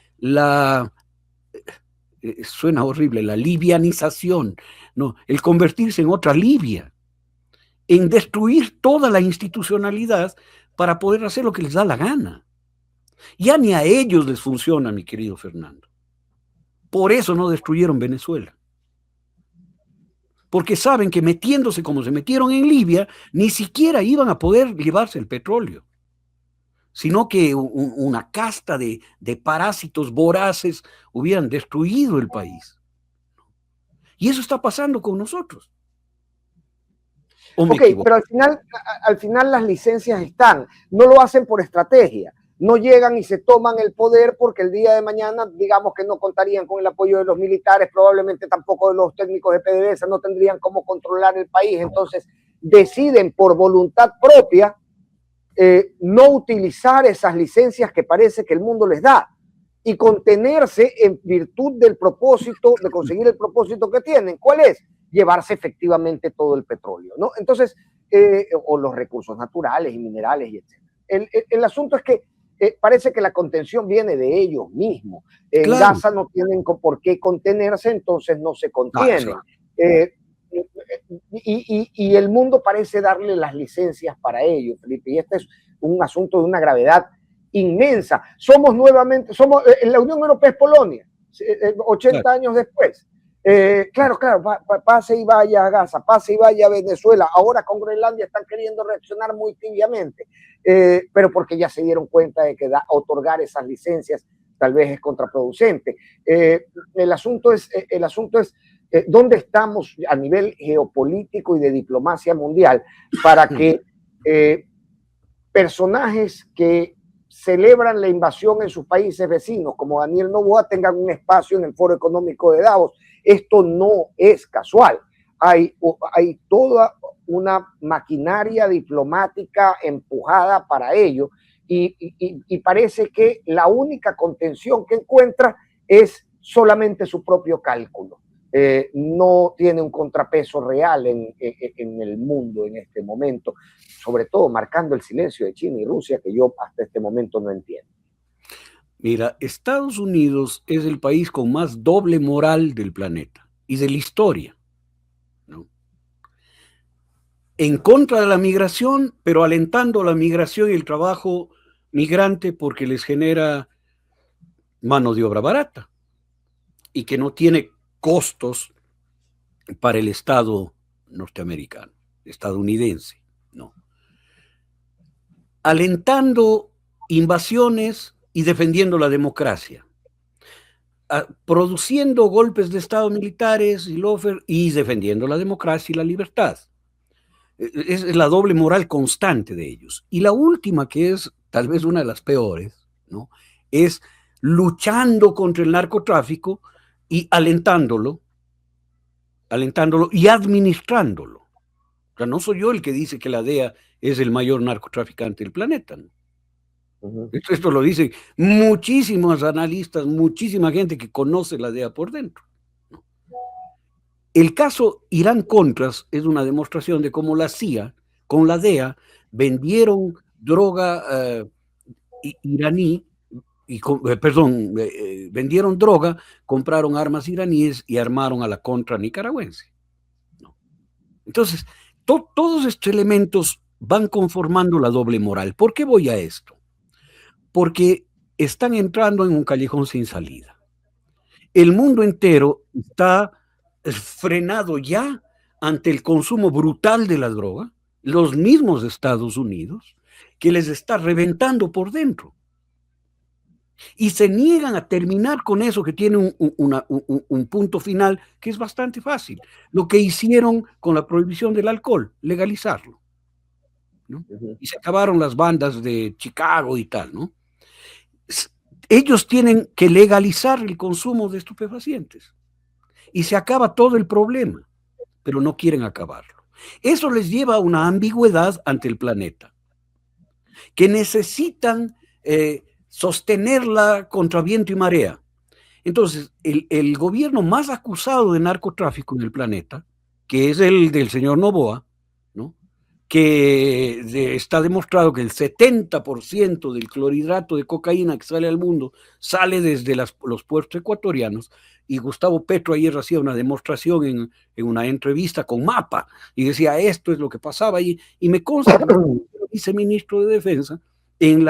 suena horrible, la livianización, ¿no? El convertirse en otra Libia, en destruir toda la institucionalidad para poder hacer lo que les da la gana. Ya ni a ellos les funciona, mi querido Fernando. Por eso no destruyeron Venezuela. Porque saben que metiéndose como se metieron en Libia, ni siquiera iban a poder llevarse el petróleo, sino que una casta de parásitos voraces hubieran destruido el país. Y eso está pasando con nosotros. Ok, pero al final las licencias están, no lo hacen por estrategia, no llegan y se toman el poder porque el día de mañana, digamos que no contarían con el apoyo de los militares, probablemente tampoco de los técnicos de PDVSA, no tendrían cómo controlar el país, entonces deciden por voluntad propia no utilizar esas licencias que parece que el mundo les da y contenerse en virtud del propósito, de conseguir el propósito que tienen. ¿Cuál es? Llevarse efectivamente todo el petróleo, ¿no? Entonces, o los recursos naturales y minerales y etc. El asunto es que parece que la contención viene de ellos mismos. En claro. Gaza no tienen por qué contenerse, entonces no se contienen. Y el mundo parece darle las licencias para ello, Felipe, y este es un asunto de una gravedad inmensa. Somos nuevamente, la Unión Europea es Polonia, 80 claro. años después. Claro, pase y vaya a Gaza, pase y vaya a Venezuela. Ahora con Groenlandia están queriendo reaccionar muy tibiamente, pero porque ya se dieron cuenta de que otorgar esas licencias tal vez es contraproducente. El asunto es dónde estamos a nivel geopolítico y de diplomacia mundial para que personajes que celebran la invasión en sus países vecinos, como Daniel Noboa, tengan un espacio en el Foro Económico de Davos. Esto no es casual. Hay toda una maquinaria diplomática empujada para ello y parece que la única contención que encuentra es solamente su propio cálculo. No tiene un contrapeso real en el mundo en este momento, sobre todo marcando el silencio de China y Rusia, que yo hasta este momento no entiendo. Mira, Estados Unidos es el país con más doble moral del planeta y de la historia, ¿no? En contra de la migración, pero alentando la migración y el trabajo migrante porque les genera mano de obra barata y que no tiene costos para el Estado norteamericano, estadounidense, no. Alentando invasiones y defendiendo la democracia, produciendo golpes de Estado militares y defendiendo la democracia y la libertad. Es la doble moral constante de ellos. Y la última, que es tal vez una de las peores, ¿no?, es luchando contra el narcotráfico y alentándolo y administrándolo. O sea, no soy yo el que dice que la DEA es el mayor narcotraficante del planeta, ¿no? Esto lo dicen muchísimos analistas, muchísima gente que conoce la DEA por dentro, ¿no? El caso Irán-Contras es una demostración de cómo la CIA con la DEA vendieron droga iraní, vendieron droga, compraron armas iraníes y armaron a la contra nicaragüense, ¿no? Entonces, todos estos elementos van conformando la doble moral. ¿Por qué voy a esto? Porque están entrando en un callejón sin salida. El mundo entero está frenado ya ante el consumo brutal de la droga, los mismos Estados Unidos, que les está reventando por dentro. Y se niegan a terminar con eso que tiene un punto final que es bastante fácil. Lo que hicieron con la prohibición del alcohol, legalizarlo, ¿no? Y se acabaron las bandas de Chicago y tal, ¿no? Ellos tienen que legalizar el consumo de estupefacientes y se acaba todo el problema, pero no quieren acabarlo. Eso les lleva a una ambigüedad ante el planeta, que necesitan sostenerla contra viento y marea. Entonces, el gobierno más acusado de narcotráfico en el planeta, que es el del señor Noboa, ¿no? Que está demostrado que el 70% del clorhidrato de cocaína que sale al mundo sale desde los puertos ecuatorianos, y Gustavo Petro ayer hacía una demostración en una entrevista con mapa, y decía, esto es lo que pasaba, y me consta que el viceministro de Defensa en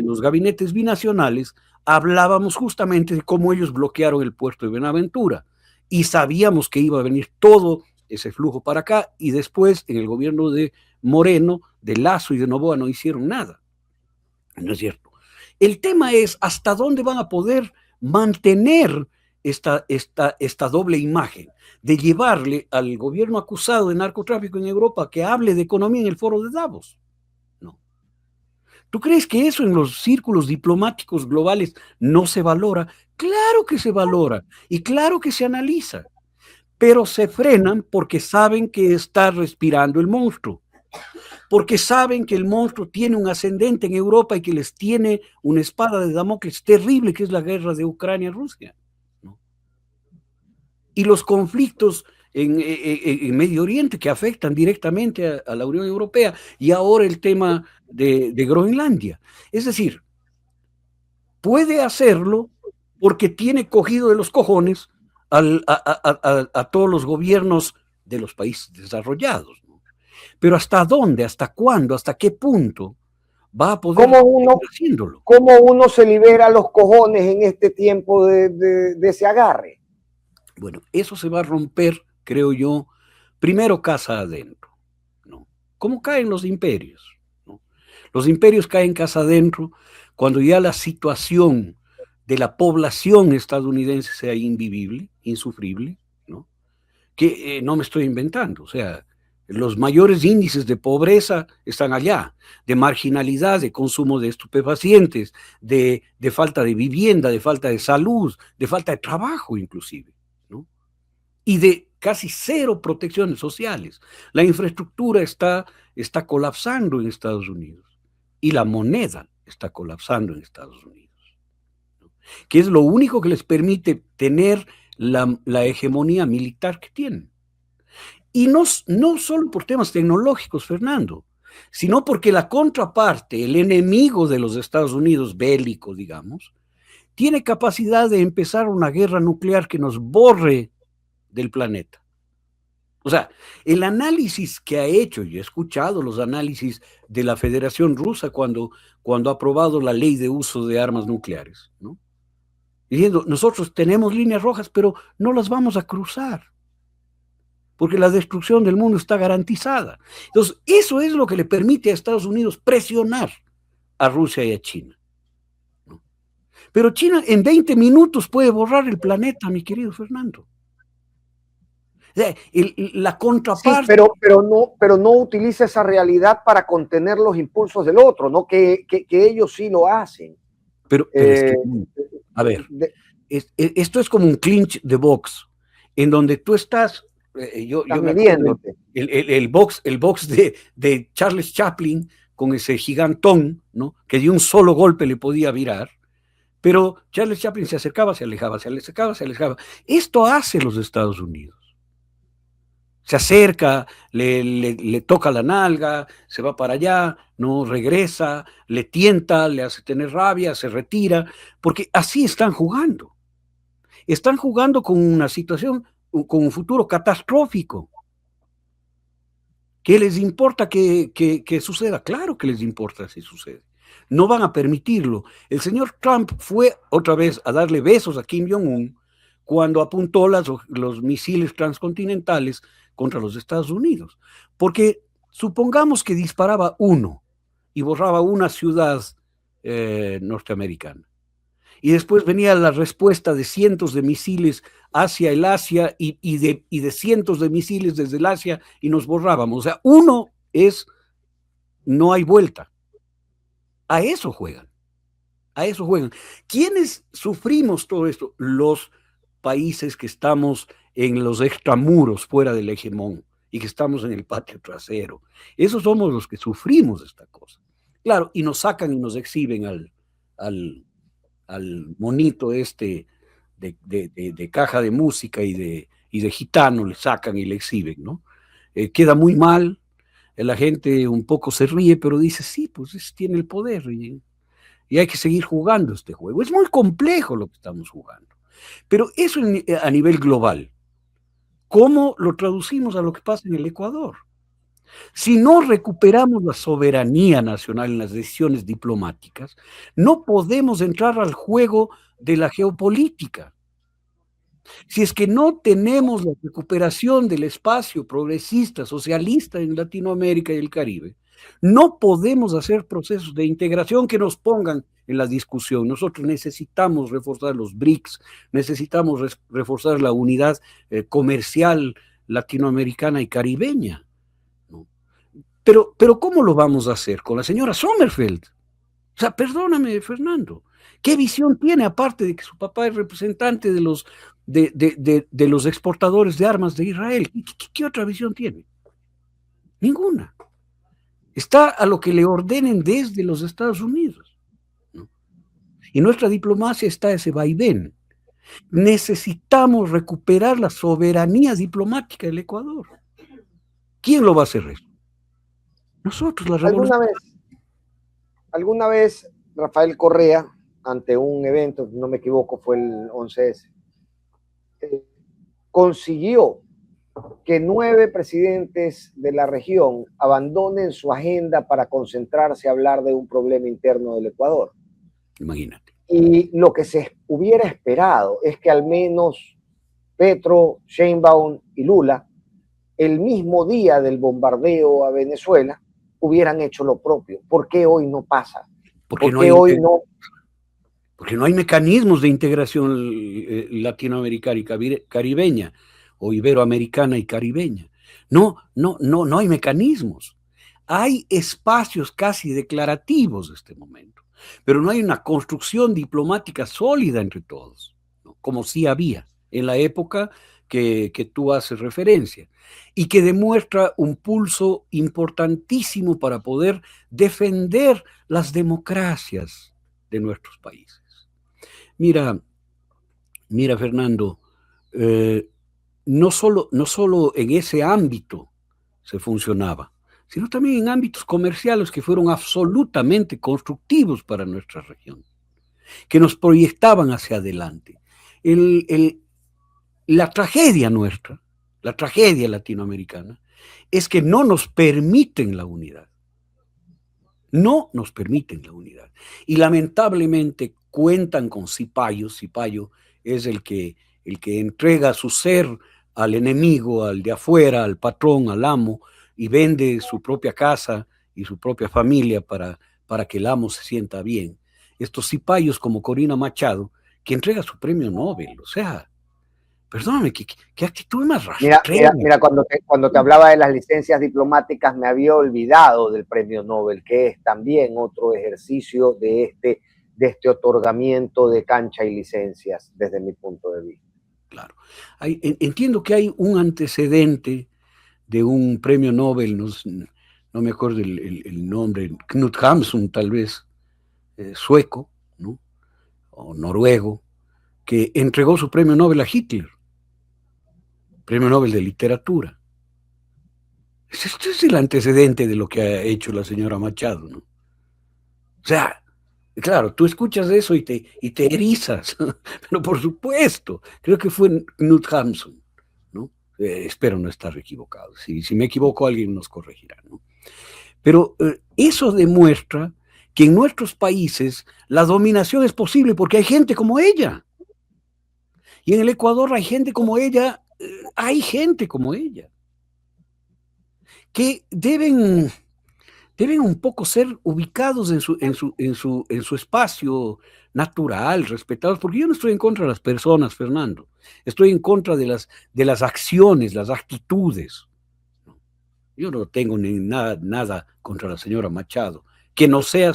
los gabinetes binacionales hablábamos justamente de cómo ellos bloquearon el puerto de Buenaventura, y sabíamos que iba a venir todo ese flujo para acá, y después en el gobierno de Moreno, de Lazo y de Noboa no hicieron nada. ¿No es cierto? El tema es hasta dónde van a poder mantener esta doble imagen de llevarle al gobierno acusado de narcotráfico en Europa que hable de economía en el foro de Davos. No. ¿Tú crees que eso en los círculos diplomáticos globales no se valora? Claro que se valora y claro que se analiza, pero se frenan porque saben que está respirando el monstruo, porque saben que el monstruo tiene un ascendente en Europa y que les tiene una espada de Damocles terrible, que es la guerra de Ucrania-Rusia, ¿no? Y los conflictos en Medio Oriente que afectan directamente a la Unión Europea, y ahora el tema de Groenlandia. Es decir, puede hacerlo porque tiene cogido de los cojones a todos los gobiernos de los países desarrollados, ¿no? Pero ¿hasta dónde, hasta cuándo, hasta qué punto va a poder seguir haciéndolo? ¿Cómo uno se libera los cojones en este tiempo de ese agarre? Bueno, eso se va a romper, creo yo, primero casa adentro, ¿no? ¿Cómo caen los imperios? ¿No? Los imperios caen casa adentro cuando ya la situación de la población estadounidense sea invivible, insufrible, ¿no? Que no me estoy inventando, o sea, los mayores índices de pobreza están allá, de marginalidad, de consumo de estupefacientes, de falta de vivienda, de falta de salud, de falta de trabajo inclusive, ¿no? Y de casi cero protecciones sociales. La infraestructura está colapsando en Estados Unidos y la moneda está colapsando en Estados Unidos, ¿no? Que es lo único que les permite tener la hegemonía militar que tienen. Y no solo por temas tecnológicos, Fernando, sino porque la contraparte, el enemigo de los Estados Unidos, bélico, digamos, tiene capacidad de empezar una guerra nuclear que nos borre del planeta. O sea, el análisis que ha hecho, y he escuchado los análisis de la Federación Rusa cuando ha aprobado la ley de uso de armas nucleares, ¿no? Diciendo, nosotros tenemos líneas rojas, pero no las vamos a cruzar, porque la destrucción del mundo está garantizada. Entonces, eso es lo que le permite a Estados Unidos presionar a Rusia y a China, ¿no? Pero China en 20 minutos puede borrar el planeta, mi querido Fernando. La contraparte. Sí, pero no utiliza esa realidad para contener los impulsos del otro, ¿no? Que ellos sí lo hacen. Pero es que, a ver, esto es como un clinch de box, en donde tú estás yo me acuerdo el box de Charles Chaplin con ese gigantón, ¿no? Que de un solo golpe le podía virar, pero Charles Chaplin se acercaba, se alejaba, se acercaba, se alejaba. Esto hace los Estados Unidos. Se acerca, le toca la nalga, se va para allá, no regresa, le tienta, le hace tener rabia, se retira, porque así están jugando. Están jugando con una situación, con un futuro catastrófico. ¿Qué les importa que suceda? Claro que les importa si sucede. No van a permitirlo. El señor Trump fue otra vez a darle besos a Kim Jong-un cuando apuntó los misiles transcontinentales contra los Estados Unidos. Porque supongamos que disparaba uno y borraba una ciudad norteamericana. Y después venía la respuesta de cientos de misiles hacia el Asia y de cientos de misiles desde el Asia y nos borrábamos. O sea, uno es, no hay vuelta. A eso juegan. A eso juegan. ¿Quiénes sufrimos todo esto? Los países que estamos en los extramuros fuera del hegemón y que estamos en el patio trasero. Esos somos los que sufrimos esta cosa. Claro, y nos sacan y nos exhiben al, al monito este de caja de música y de gitano, le sacan y le exhiben, ¿no? Queda muy mal, la gente un poco se ríe, pero dice, sí, pues tiene el poder y hay que seguir jugando este juego. Es muy complejo lo que estamos jugando. Pero eso a nivel global. ¿Cómo lo traducimos a lo que pasa en el Ecuador? Si no recuperamos la soberanía nacional en las decisiones diplomáticas, no podemos entrar al juego de la geopolítica. Si es que no tenemos la recuperación del espacio progresista, socialista en Latinoamérica y el Caribe, no podemos hacer procesos de integración que nos pongan en la discusión. Nosotros necesitamos reforzar los BRICS, necesitamos reforzar la unidad comercial latinoamericana y caribeña. ¿No? Pero ¿cómo lo vamos a hacer? Con la señora Sommerfeld. O sea, perdóname, Fernando, ¿qué visión tiene aparte de que su papá es representante de los exportadores de armas de Israel? ¿Qué otra visión tiene? Ninguna. Está a lo que le ordenen desde los Estados Unidos, ¿no? Y nuestra diplomacia está a ese vaivén. Necesitamos recuperar la soberanía diplomática del Ecuador. ¿Quién lo va a hacer eso? Nosotros, la revolución. Alguna vez Rafael Correa, ante un evento, no me equivoco, fue el 11S, consiguió que 9 presidentes de la región abandonen su agenda para concentrarse a hablar de un problema interno del Ecuador. Imagínate. Y lo que se hubiera esperado es que al menos Petro, Sheinbaum y Lula, el mismo día del bombardeo a Venezuela, hubieran hecho lo propio. ¿Por qué hoy no pasa? Porque no hay mecanismos de integración latinoamericana y caribeña, o iberoamericana y caribeña. No hay mecanismos. Hay espacios casi declarativos en este momento, pero no hay una construcción diplomática sólida entre todos, ¿no? Como sí había en la época que tú haces referencia, y que demuestra un pulso importantísimo para poder defender las democracias de nuestros países. Mira, Fernando, no solo en ese ámbito se funcionaba, sino también en ámbitos comerciales que fueron absolutamente constructivos para nuestra región, que nos proyectaban hacia adelante. La tragedia nuestra, la tragedia latinoamericana, es que no nos permiten la unidad. No nos permiten la unidad. Y lamentablemente cuentan con cipayo. Cipayo es el que entrega su ser al enemigo, al de afuera, al patrón, al amo, y vende su propia casa y su propia familia para que el amo se sienta bien. Estos cipayos como Corina Machado, que entrega su premio Nobel, o sea, perdóname, ¿qué actitud más rastrera? Mira, cuando te hablaba de las licencias diplomáticas me había olvidado del premio Nobel, que es también otro ejercicio de este otorgamiento de cancha y licencias desde mi punto de vista. Claro. Entiendo que hay un antecedente de un premio Nobel, no me acuerdo el nombre, Knut Hamsun tal vez, sueco, ¿no? O noruego, que entregó su premio Nobel a Hitler, premio Nobel de literatura. Este es el antecedente de lo que ha hecho la señora Machado, ¿no? O sea, claro, tú escuchas eso y te erizas, pero por supuesto, creo que fue Knut Hamsun, ¿no? Espero no estar equivocado. Si me equivoco, alguien nos corregirá, ¿no? Pero eso demuestra que en nuestros países la dominación es posible porque hay gente como ella. Y en el Ecuador hay gente como ella, que deben un poco ser ubicados en su espacio natural, respetados, porque yo no estoy en contra de las personas, Fernando, estoy en contra de las acciones, las actitudes. Yo no tengo nada contra la señora Machado, que no sea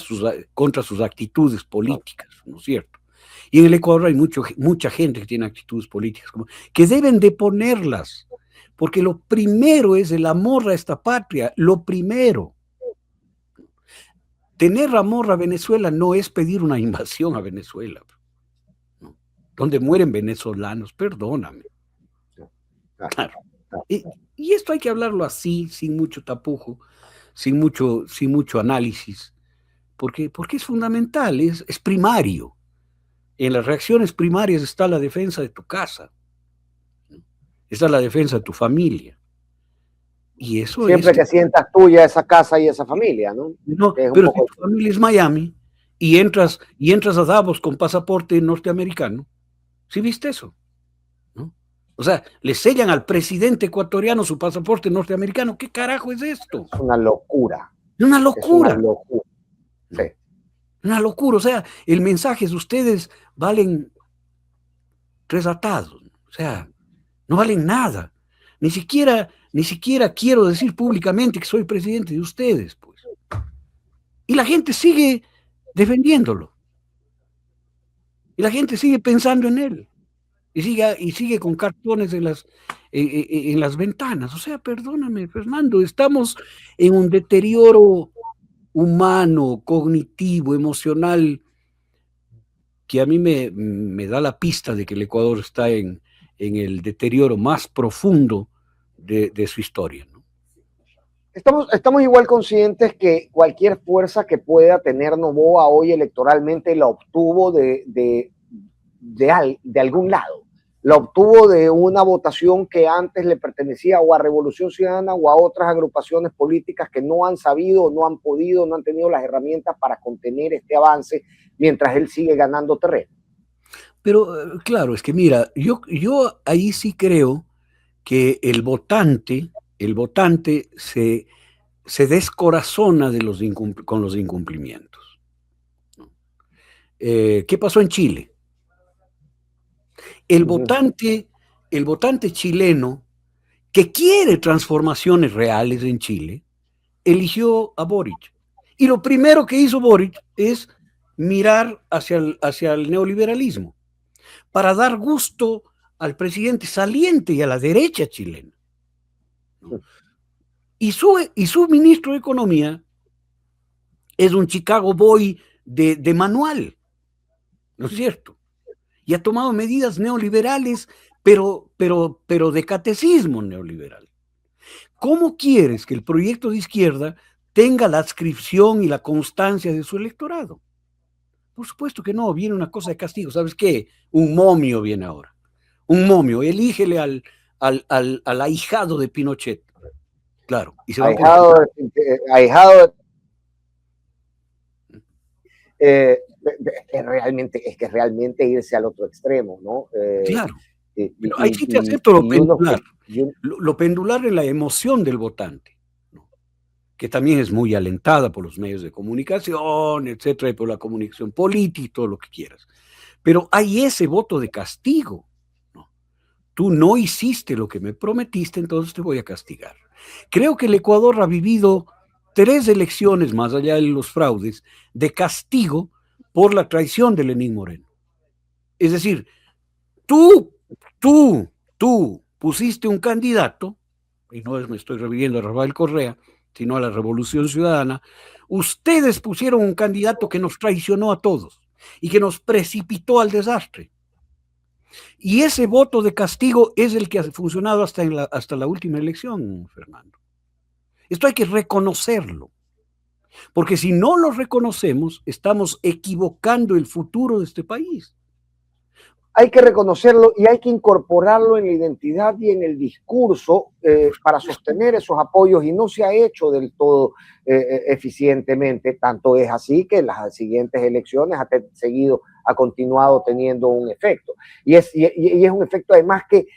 contra sus actitudes políticas, ¿no es cierto? Y en el Ecuador hay mucha gente que tiene actitudes políticas que deben de ponerlas, porque lo primero es el amor a esta patria, lo primero. tener amor a Venezuela no es pedir una invasión a Venezuela, ¿no? Donde mueren venezolanos, perdóname. Claro. Y esto hay que hablarlo así, sin mucho tapujo, sin mucho análisis, porque es fundamental, es primario. En las reacciones primarias está la defensa de tu casa, ¿no? Está la defensa de tu familia. Y eso Siempre que sientas tuya esa casa y esa familia, ¿no? No, Que es un pero si poco... tu familia es Miami y entras a Davos con pasaporte norteamericano, ¿sí viste eso? ¿No? O sea, le sellan al presidente ecuatoriano su pasaporte norteamericano. ¿Qué carajo es esto? Es una locura. Es una Es una locura. locura. ¿No? Sí. Una locura. O sea, el mensaje es: ustedes valen tres atados. O sea, no valen nada. Ni siquiera quiero decir públicamente que soy presidente de ustedes, pues. Y la gente sigue defendiéndolo. Y la gente sigue pensando en él. Y sigue con cartones en las ventanas. O sea, perdóname, Fernando, estamos en un deterioro humano, cognitivo, emocional, que a mí me da la pista de que el Ecuador está en el deterioro más profundo de su historia, ¿no? Estamos igual conscientes que cualquier fuerza que pueda tener Noboa hoy electoralmente la obtuvo de algún lado. La obtuvo de una votación que antes le pertenecía o a Revolución Ciudadana o a otras agrupaciones políticas que no han sabido, no han podido, no han tenido las herramientas para contener este avance mientras él sigue ganando terreno. Pero claro, es que mira, yo ahí sí creo que el votante se descorazona con los incumplimientos. ¿Qué pasó en Chile? El votante chileno que quiere transformaciones reales en Chile eligió a Boric. Y lo primero que hizo Boric es mirar hacia el neoliberalismo para dar gusto al presidente saliente y a la derecha chilena, ¿no? Y su ministro de Economía es un Chicago Boy de manual, ¿no es cierto? Y ha tomado medidas neoliberales, pero de catecismo neoliberal. ¿Cómo quieres que el proyecto de izquierda tenga la adscripción y la constancia de su electorado? Por supuesto que no, viene una cosa de castigo. ¿Sabes qué? Un momio viene ahora. Un momio, elígele al ahijado de Pinochet. Claro, y se va a comportar. Ahijado es que realmente irse al otro extremo, ¿no? Claro. Pero ahí sí te acepto lo pendular. Lo pendular es la emoción del votante, ¿no? Que también es muy alentada por los medios de comunicación, etcétera, y por la comunicación política y todo lo que quieras. Pero hay ese voto de castigo, ¿no? Tú no hiciste lo que me prometiste, entonces te voy a castigar. Creo que el Ecuador ha vivido 3 elecciones, más allá de los fraudes, de castigo por la traición de Lenín Moreno. Es decir, tú pusiste un candidato, y no me estoy refiriendo a Rafael Correa, sino a la Revolución Ciudadana. Ustedes pusieron un candidato que nos traicionó a todos y que nos precipitó al desastre. Y ese voto de castigo es el que ha funcionado hasta la última elección, Fernando. Esto hay que reconocerlo, porque si no lo reconocemos, estamos equivocando el futuro de este país. Hay que reconocerlo y hay que incorporarlo en la identidad y en el discurso para sostener esos apoyos, y no se ha hecho del todo eficientemente. Tanto es así que en las siguientes elecciones ha continuado teniendo un efecto. Y es un efecto además que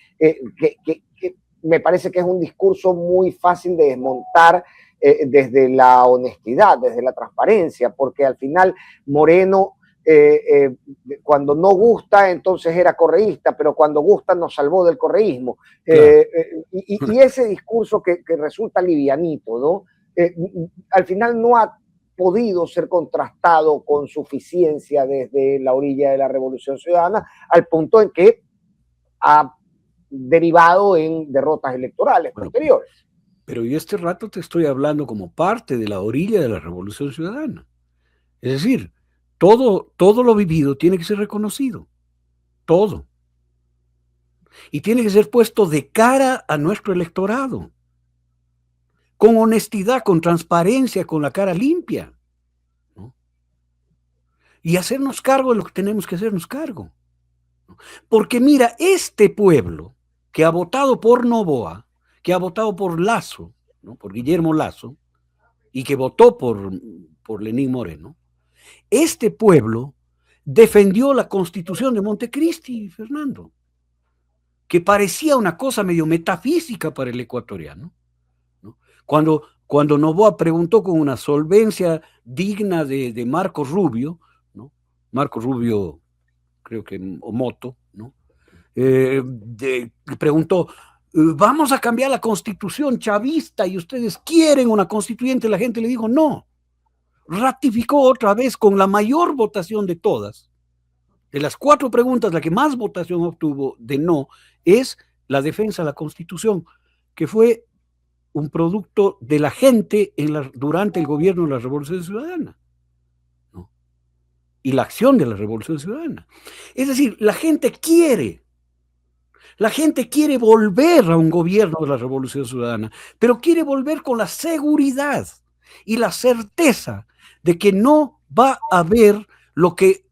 me parece que es un discurso muy fácil de desmontar desde la honestidad, desde la transparencia, porque al final Moreno... cuando no gusta, entonces era correísta, pero cuando gusta nos salvó del correísmo. Claro. Y ese discurso que resulta livianito, ¿no? Al final no ha podido ser contrastado con suficiencia desde la orilla de la Revolución Ciudadana, al punto en que ha derivado en derrotas electorales posteriores. Pero yo este rato te estoy hablando como parte de la orilla de la Revolución Ciudadana. Es decir, todo lo vivido tiene que ser reconocido, todo. Y tiene que ser puesto de cara a nuestro electorado, con honestidad, con transparencia, con la cara limpia, ¿no? Y hacernos cargo de lo que tenemos que hacernos cargo. Porque mira, este pueblo que ha votado por Noboa, que ha votado por Lasso, ¿no? Por Guillermo Lasso, y que votó por Lenín Moreno, este pueblo defendió la Constitución de Montecristi, Fernando, que parecía una cosa medio metafísica para el ecuatoriano, ¿no? Cuando Noboa preguntó con una solvencia digna de Marco Rubio, ¿no? Marco Rubio, creo que, o Moto, ¿no? Preguntó, vamos a cambiar la constitución chavista y ustedes quieren una constituyente. La gente le dijo no. Ratificó otra vez con la mayor votación de todas. De las 4 preguntas, la que más votación obtuvo de no es la defensa de la constitución, que fue un producto de la gente durante el gobierno de la Revolución Ciudadana, ¿no? Y la acción de la Revolución Ciudadana. Es decir, la gente quiere volver a un gobierno de la Revolución Ciudadana, pero quiere volver con la seguridad y la certeza de que no va a haber lo que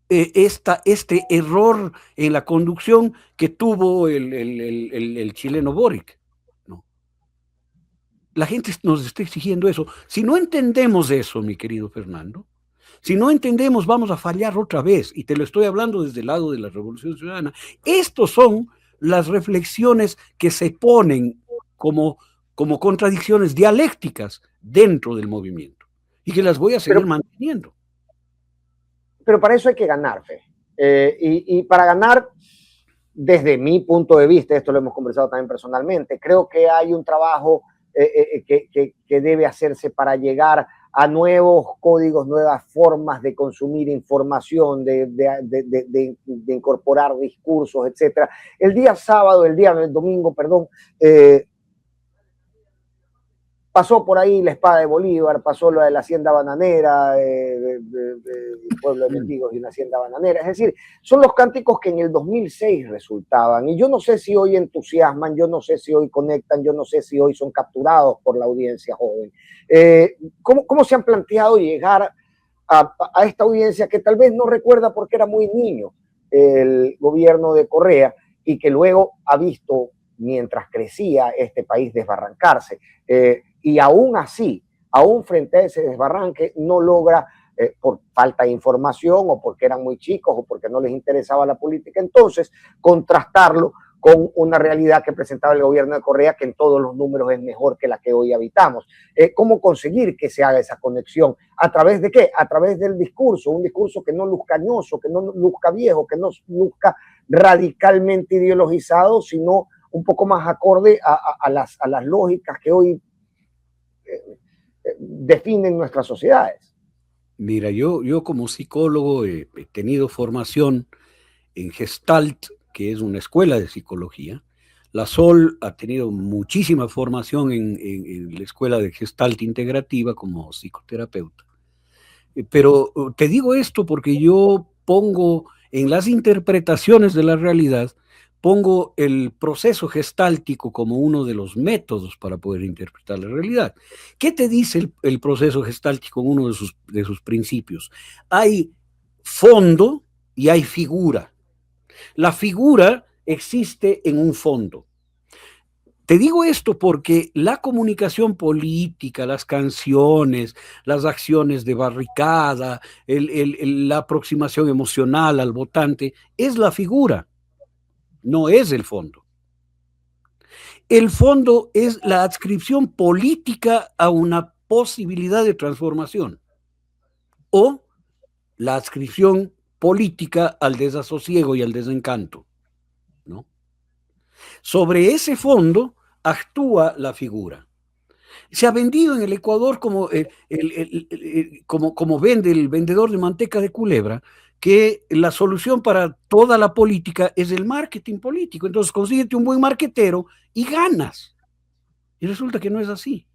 este error en la conducción que tuvo el chileno Boric, ¿no? La gente nos está exigiendo eso. Si no entendemos eso, mi querido Fernando, si no entendemos, vamos a fallar otra vez, y te lo estoy hablando desde el lado de la Revolución Ciudadana. Estos son las reflexiones que se ponen como contradicciones dialécticas dentro del movimiento, y que las voy a seguir manteniendo. Pero para eso hay que ganar, Fe. Y para ganar, desde mi punto de vista, esto lo hemos conversado también personalmente, creo que hay un trabajo que debe hacerse para llegar a nuevos códigos, nuevas formas de consumir información, de incorporar discursos, etc. El día domingo, pasó por ahí la espada de Bolívar, pasó lo de la hacienda bananera, el pueblo de mendigos y una hacienda bananera. Es decir, son los cánticos que en el 2006 resultaban. Y yo no sé si hoy entusiasman, yo no sé si hoy conectan, yo no sé si hoy son capturados por la audiencia joven. ¿Cómo se han planteado llegar a esta audiencia que tal vez no recuerda porque era muy niño el gobierno de Correa y que luego ha visto, mientras crecía, este país desbarrancarse? Y aún así, aún frente a ese desbarranque, no logra, por falta de información o porque eran muy chicos o porque no les interesaba la política, entonces contrastarlo con una realidad que presentaba el gobierno de Correa, que en todos los números es mejor que la que hoy habitamos. ¿Cómo conseguir que se haga esa conexión? ¿A través de qué? A través del discurso, un discurso que no luzca añoso, que no luzca viejo, que no luzca radicalmente ideologizado, sino un poco más acorde a las lógicas que hoy definen nuestras sociedades. Mira, yo como psicólogo he tenido formación en Gestalt, que es una escuela de psicología. La Sol ha tenido muchísima formación en la escuela de Gestalt integrativa como psicoterapeuta. Pero te digo esto porque yo pongo en las interpretaciones de la realidad, pongo el proceso gestáltico como uno de los métodos para poder interpretar la realidad. ¿Qué te dice el proceso gestáltico en uno de sus principios? Hay fondo y hay figura. La figura existe en un fondo. Te digo esto porque la comunicación política, las canciones, las acciones de barricada, la aproximación emocional al votante, es la figura, no es el fondo. El fondo es la adscripción política a una posibilidad de transformación o la adscripción política al desasosiego y al desencanto, ¿no? Sobre ese fondo actúa la figura. Se ha vendido en el Ecuador como vende el vendedor de manteca de culebra, que la solución para toda la política es el marketing político. Entonces consíguete un buen marquetero y ganas. Y resulta que no es así.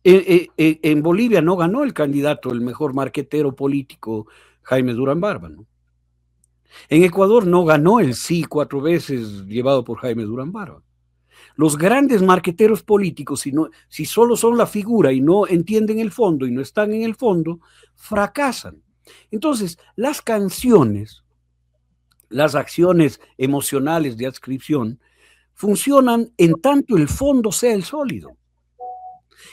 En Bolivia no ganó el candidato, el mejor marquetero político, Jaime Durán Barba, ¿no? En Ecuador no ganó el sí 4 veces llevado por Jaime Durán Barba. Los grandes marqueteros políticos, si solo son la figura y no entienden el fondo y no están en el fondo, fracasan. Entonces, las canciones, las acciones emocionales de adscripción, funcionan en tanto el fondo sea el sólido.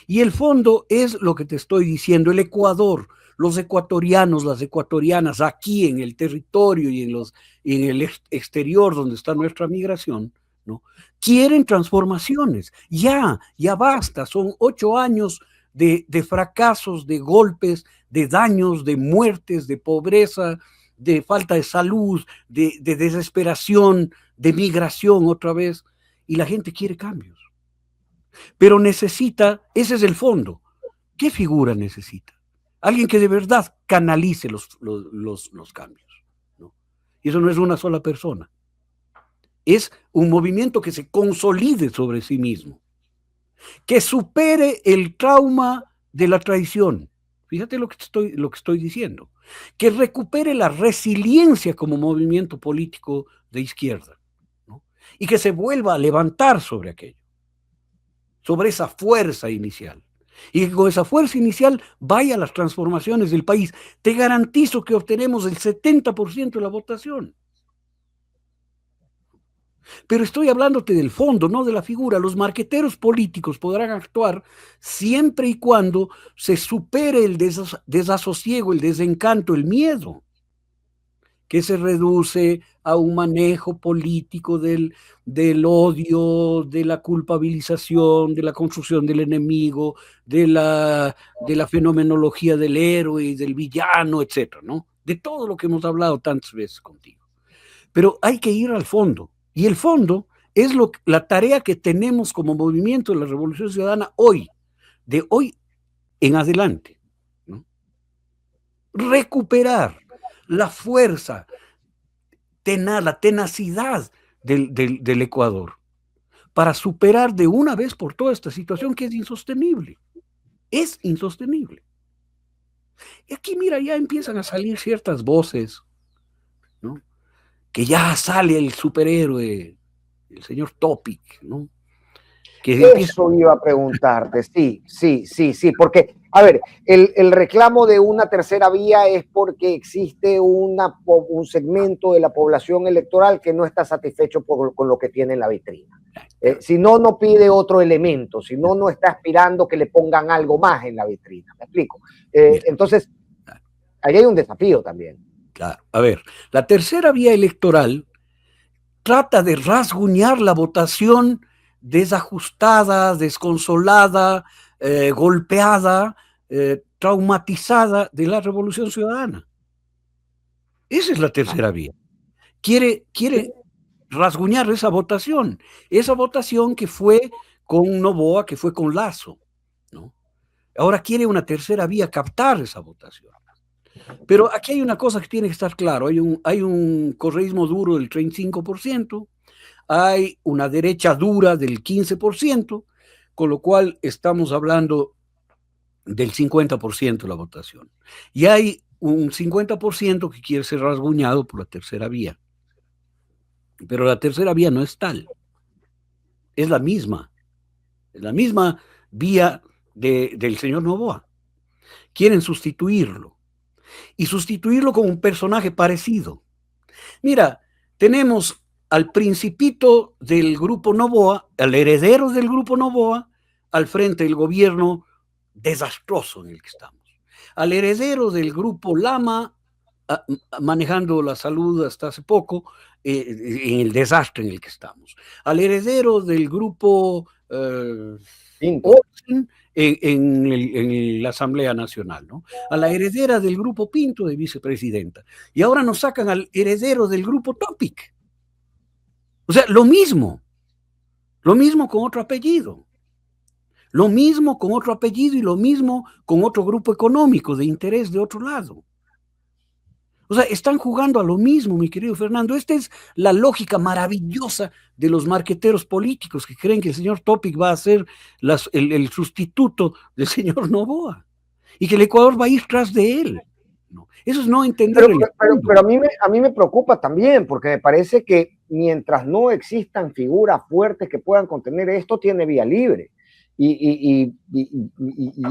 Y el fondo es lo que te estoy diciendo, el Ecuador, los ecuatorianos, las ecuatorianas, aquí en el territorio y en el exterior donde está nuestra migración, ¿no? Quieren transformaciones. Ya basta. Son 8 años de fracasos, de golpes, de daños, de muertes, de pobreza, de falta de salud, de desesperación, de migración otra vez. Y la gente quiere cambios. Pero necesita, ese es el fondo. ¿Qué figura necesita? Alguien que de verdad canalice los cambios, ¿no? Y eso no es una sola persona. Es un movimiento que se consolide sobre sí mismo, que supere el trauma de la traición. Fíjate lo que estoy diciendo. Que recupere la resiliencia como movimiento político de izquierda, ¿no? Y que se vuelva a levantar sobre aquello, sobre esa fuerza inicial. Y que con esa fuerza inicial vaya a las transformaciones del país. Te garantizo que obtenemos el 70% de la votación. Pero estoy hablándote del fondo, no de la figura. Los marqueteros políticos podrán actuar siempre y cuando se supere el desasosiego, el desencanto, el miedo, que se reduce a un manejo político del odio, de la culpabilización, de la construcción del enemigo, de la fenomenología del héroe y del villano, etcétera, ¿no? De todo lo que hemos hablado tantas veces contigo. Pero hay que ir al fondo. Y el fondo es la tarea que tenemos como movimiento de la Revolución Ciudadana hoy, de hoy en adelante, ¿no? Recuperar la fuerza, la tenacidad del Ecuador para superar de una vez por toda esta situación que es insostenible. Es insostenible. Y aquí, mira, ya empiezan a salir ciertas voces, ¿no? Que ya sale el superhéroe, el señor Topic, ¿no? Que eso iba a preguntarte, sí, porque, a ver, el reclamo de una tercera vía es porque existe un segmento de la población electoral que no está satisfecho con lo que tiene en la vitrina. Si no, no pide otro elemento, si no, no está aspirando que le pongan algo más en la vitrina, ¿me explico? Entonces, ahí hay un desafío también. Claro, a ver, la tercera vía electoral trata de rasguñar la votación desajustada, desconsolada, golpeada, traumatizada de la Revolución Ciudadana. Esa es la tercera vía. Quiere rasguñar esa votación que fue con Noboa, que fue con Lazo, ¿no? Ahora quiere una tercera vía captar esa votación. Pero aquí hay una cosa que tiene que estar claro, hay un correísmo duro del 35%, hay una derecha dura del 15%, con lo cual estamos hablando del 50% de la votación. Y hay un 50% que quiere ser rasguñado por la tercera vía. Pero la tercera vía no es tal. Es la misma vía del señor Noboa. Quieren sustituirlo. Y sustituirlo con un personaje parecido. Mira, tenemos al principito del grupo Noboa, al heredero del grupo Noboa, al frente del gobierno desastroso en el que estamos. Al heredero del grupo Lama, manejando la salud hasta hace poco, en el desastre en el que estamos. Al heredero del grupo Olsen, en la Asamblea Nacional, ¿no? A la heredera del grupo Pinto de vicepresidenta. Y ahora nos sacan al heredero del grupo Topic. O sea, lo mismo con otro apellido. Lo mismo con otro apellido y lo mismo con otro grupo económico de interés de otro lado. O sea, están jugando a lo mismo, mi querido Fernando. Esta es la lógica maravillosa de los marqueteros políticos que creen que el señor Topic va a ser el sustituto del señor Noboa y que el Ecuador va a ir tras de él. No, eso es no entender el fondo. Pero a mí me preocupa también, porque me parece que mientras no existan figuras fuertes que puedan contener esto, tiene vía libre. Y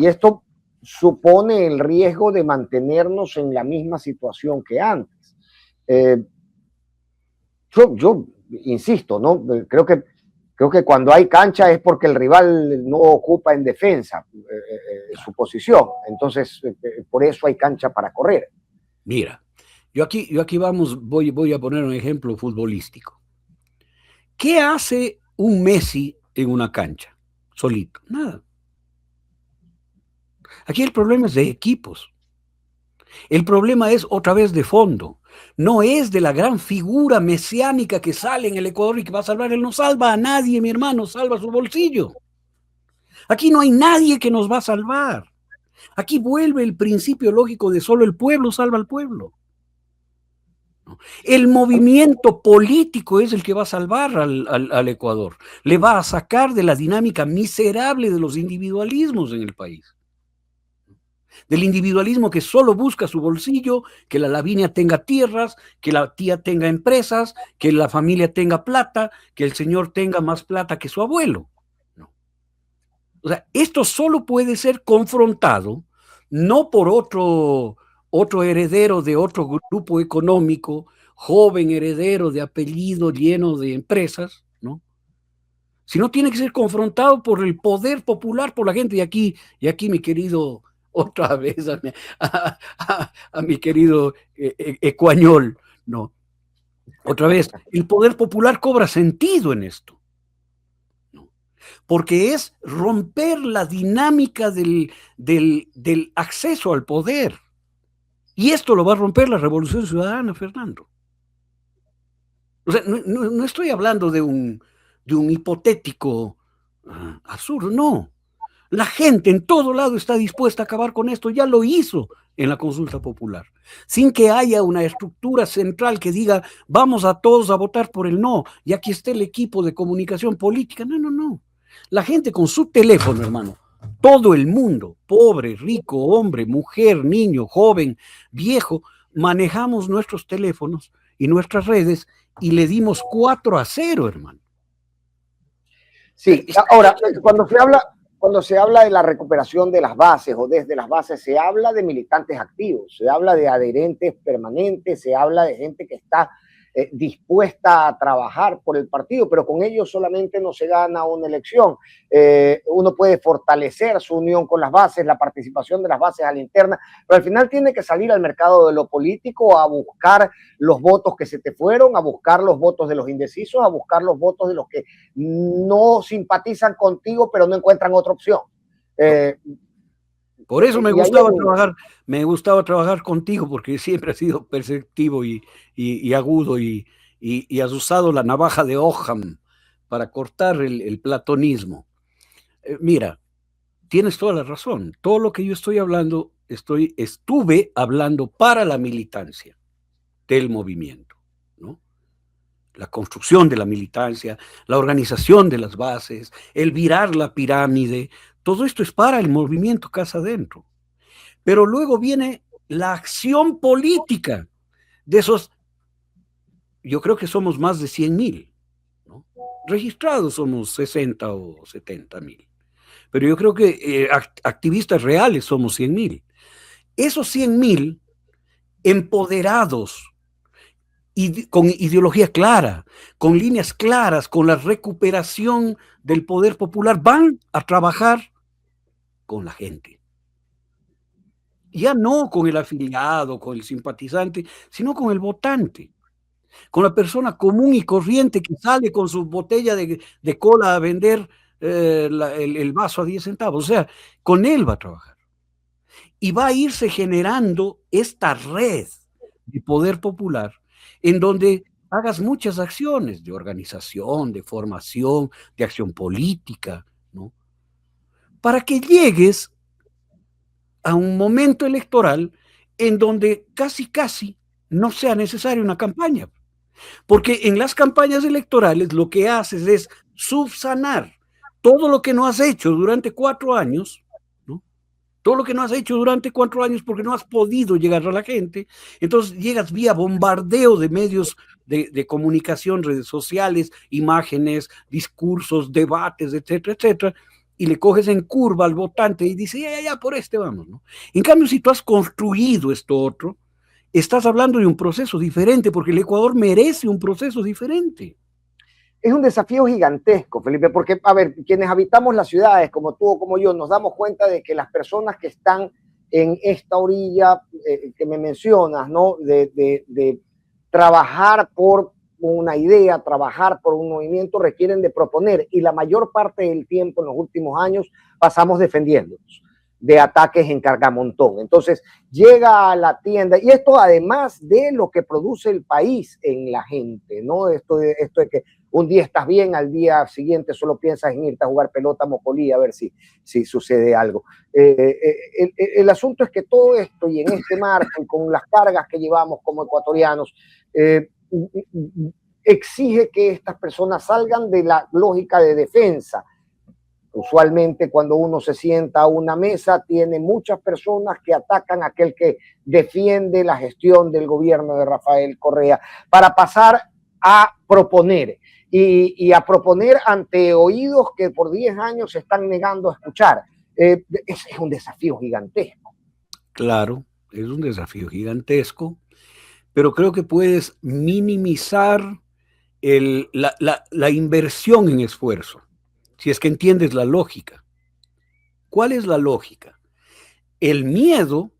esto supone el riesgo de mantenernos en la misma situación que antes. Yo insisto, ¿no? Creo que cuando hay cancha es porque el rival no ocupa en defensa su posición. Entonces, por eso hay cancha para correr. Mira, yo aquí voy a poner un ejemplo futbolístico. ¿Qué hace un Messi en una cancha? Solito. Nada. Aquí el problema es de equipos. El problema es otra vez de fondo. No es de la gran figura mesiánica que sale en el Ecuador y que va a salvar. Él no salva a nadie, mi hermano, salva su bolsillo. Aquí no hay nadie que nos va a salvar. Aquí vuelve el principio lógico de solo el pueblo salva al pueblo. El movimiento político es el que va a salvar al Ecuador. Le va a sacar de la dinámica miserable de los individualismos en el país. Del individualismo que solo busca su bolsillo, que la Lavinia tenga tierras, que la tía tenga empresas, que la familia tenga plata, que el señor tenga más plata que su abuelo. No. O sea, esto solo puede ser confrontado no por otro heredero de otro grupo económico, joven heredero de apellido lleno de empresas, ¿no? Sino tiene que ser confrontado por el poder popular, por la gente. Y aquí mi querido, otra vez a mi querido Ecuañol, ¿no? Otra vez, el poder popular cobra sentido en esto, ¿no? Porque es romper la dinámica del acceso al poder. Y esto lo va a romper la Revolución Ciudadana, Fernando. O sea, no estoy hablando de un hipotético absurdo, no. La gente en todo lado está dispuesta a acabar con esto, ya lo hizo en la consulta popular, sin que haya una estructura central que diga vamos a todos a votar por el no, y aquí está el equipo de comunicación política. No. La gente con su teléfono, hermano, todo el mundo, pobre, rico, hombre, mujer, niño, joven, viejo, manejamos nuestros teléfonos y nuestras redes y le dimos 4-0, hermano. Sí, ahora, cuando se habla de la recuperación de las bases o desde las bases, se habla de militantes activos, se habla de adherentes permanentes, se habla de gente que está dispuesta a trabajar por el partido, pero con ellos solamente no se gana una elección. Uno puede fortalecer su unión con las bases, la participación de las bases a la interna, pero al final tiene que salir al mercado de lo político a buscar los votos que se te fueron, a buscar los votos de los indecisos, a buscar los votos de los que no simpatizan contigo, pero no encuentran otra opción. Por eso me gustaba trabajar contigo, porque siempre has sido perceptivo y agudo y has usado la navaja de Occam para cortar el platonismo. Mira, tienes toda la razón. Todo lo que yo estoy hablando, estuve hablando para la militancia del movimiento, ¿no? La construcción de la militancia, la organización de las bases, el virar la pirámide, todo esto es para el movimiento casa adentro. Pero luego viene la acción política de esos, yo creo que somos más de 100,000, ¿no? Registrados somos 60 o 70,000. Pero yo creo que activistas reales somos 100,000. Esos 100,000 empoderados, con ideología clara, con líneas claras, con la recuperación del poder popular, van a trabajar con la gente. Ya no con el afiliado, con el simpatizante, sino con el votante, con la persona común y corriente que sale con su botella de cola a vender el vaso a 10 centavos. O sea, con él va a trabajar. Y va a irse generando esta red de poder popular en donde hagas muchas acciones de organización, de formación, de acción política, ¿no? Para que llegues a un momento electoral en donde casi no sea necesaria una campaña. Porque en las campañas electorales lo que haces es subsanar todo lo que no has hecho durante 4 años, ¿no? Todo lo que no has hecho durante 4 años porque no has podido llegar a la gente. Entonces llegas vía bombardeo de medios de comunicación, redes sociales, imágenes, discursos, debates, etcétera, etcétera, y le coges en curva al votante y dice, ya, por este vamos, ¿no? En cambio, si tú has construido esto otro, estás hablando de un proceso diferente, porque el Ecuador merece un proceso diferente. Es un desafío gigantesco, Felipe, porque, a ver, quienes habitamos las ciudades, como tú o como yo, nos damos cuenta de que las personas que están en esta orilla que me mencionas, ¿no? De trabajar por una idea, trabajar por un movimiento, requieren de proponer, y la mayor parte del tiempo en los últimos años pasamos defendiéndonos de ataques en cargamontón. Entonces, llega a la tienda, y esto además de lo que produce el país en la gente, ¿no? Esto de que un día estás bien, al día siguiente solo piensas en irte a jugar pelota Mocolí a ver si sucede algo. El asunto es que todo esto, y en este marco, y con las cargas que llevamos como ecuatorianos, exige que estas personas salgan de la lógica de defensa. Usualmente cuando uno se sienta a una mesa tiene muchas personas que atacan a aquel que defiende la gestión del gobierno de Rafael Correa, para pasar a proponer y a proponer ante oídos que por 10 años se están negando a escuchar. Es un desafío gigantesco. Claro, es un desafío gigantesco, pero creo que puedes minimizar la inversión en esfuerzo, si es que entiendes la lógica. ¿Cuál es la lógica? El miedo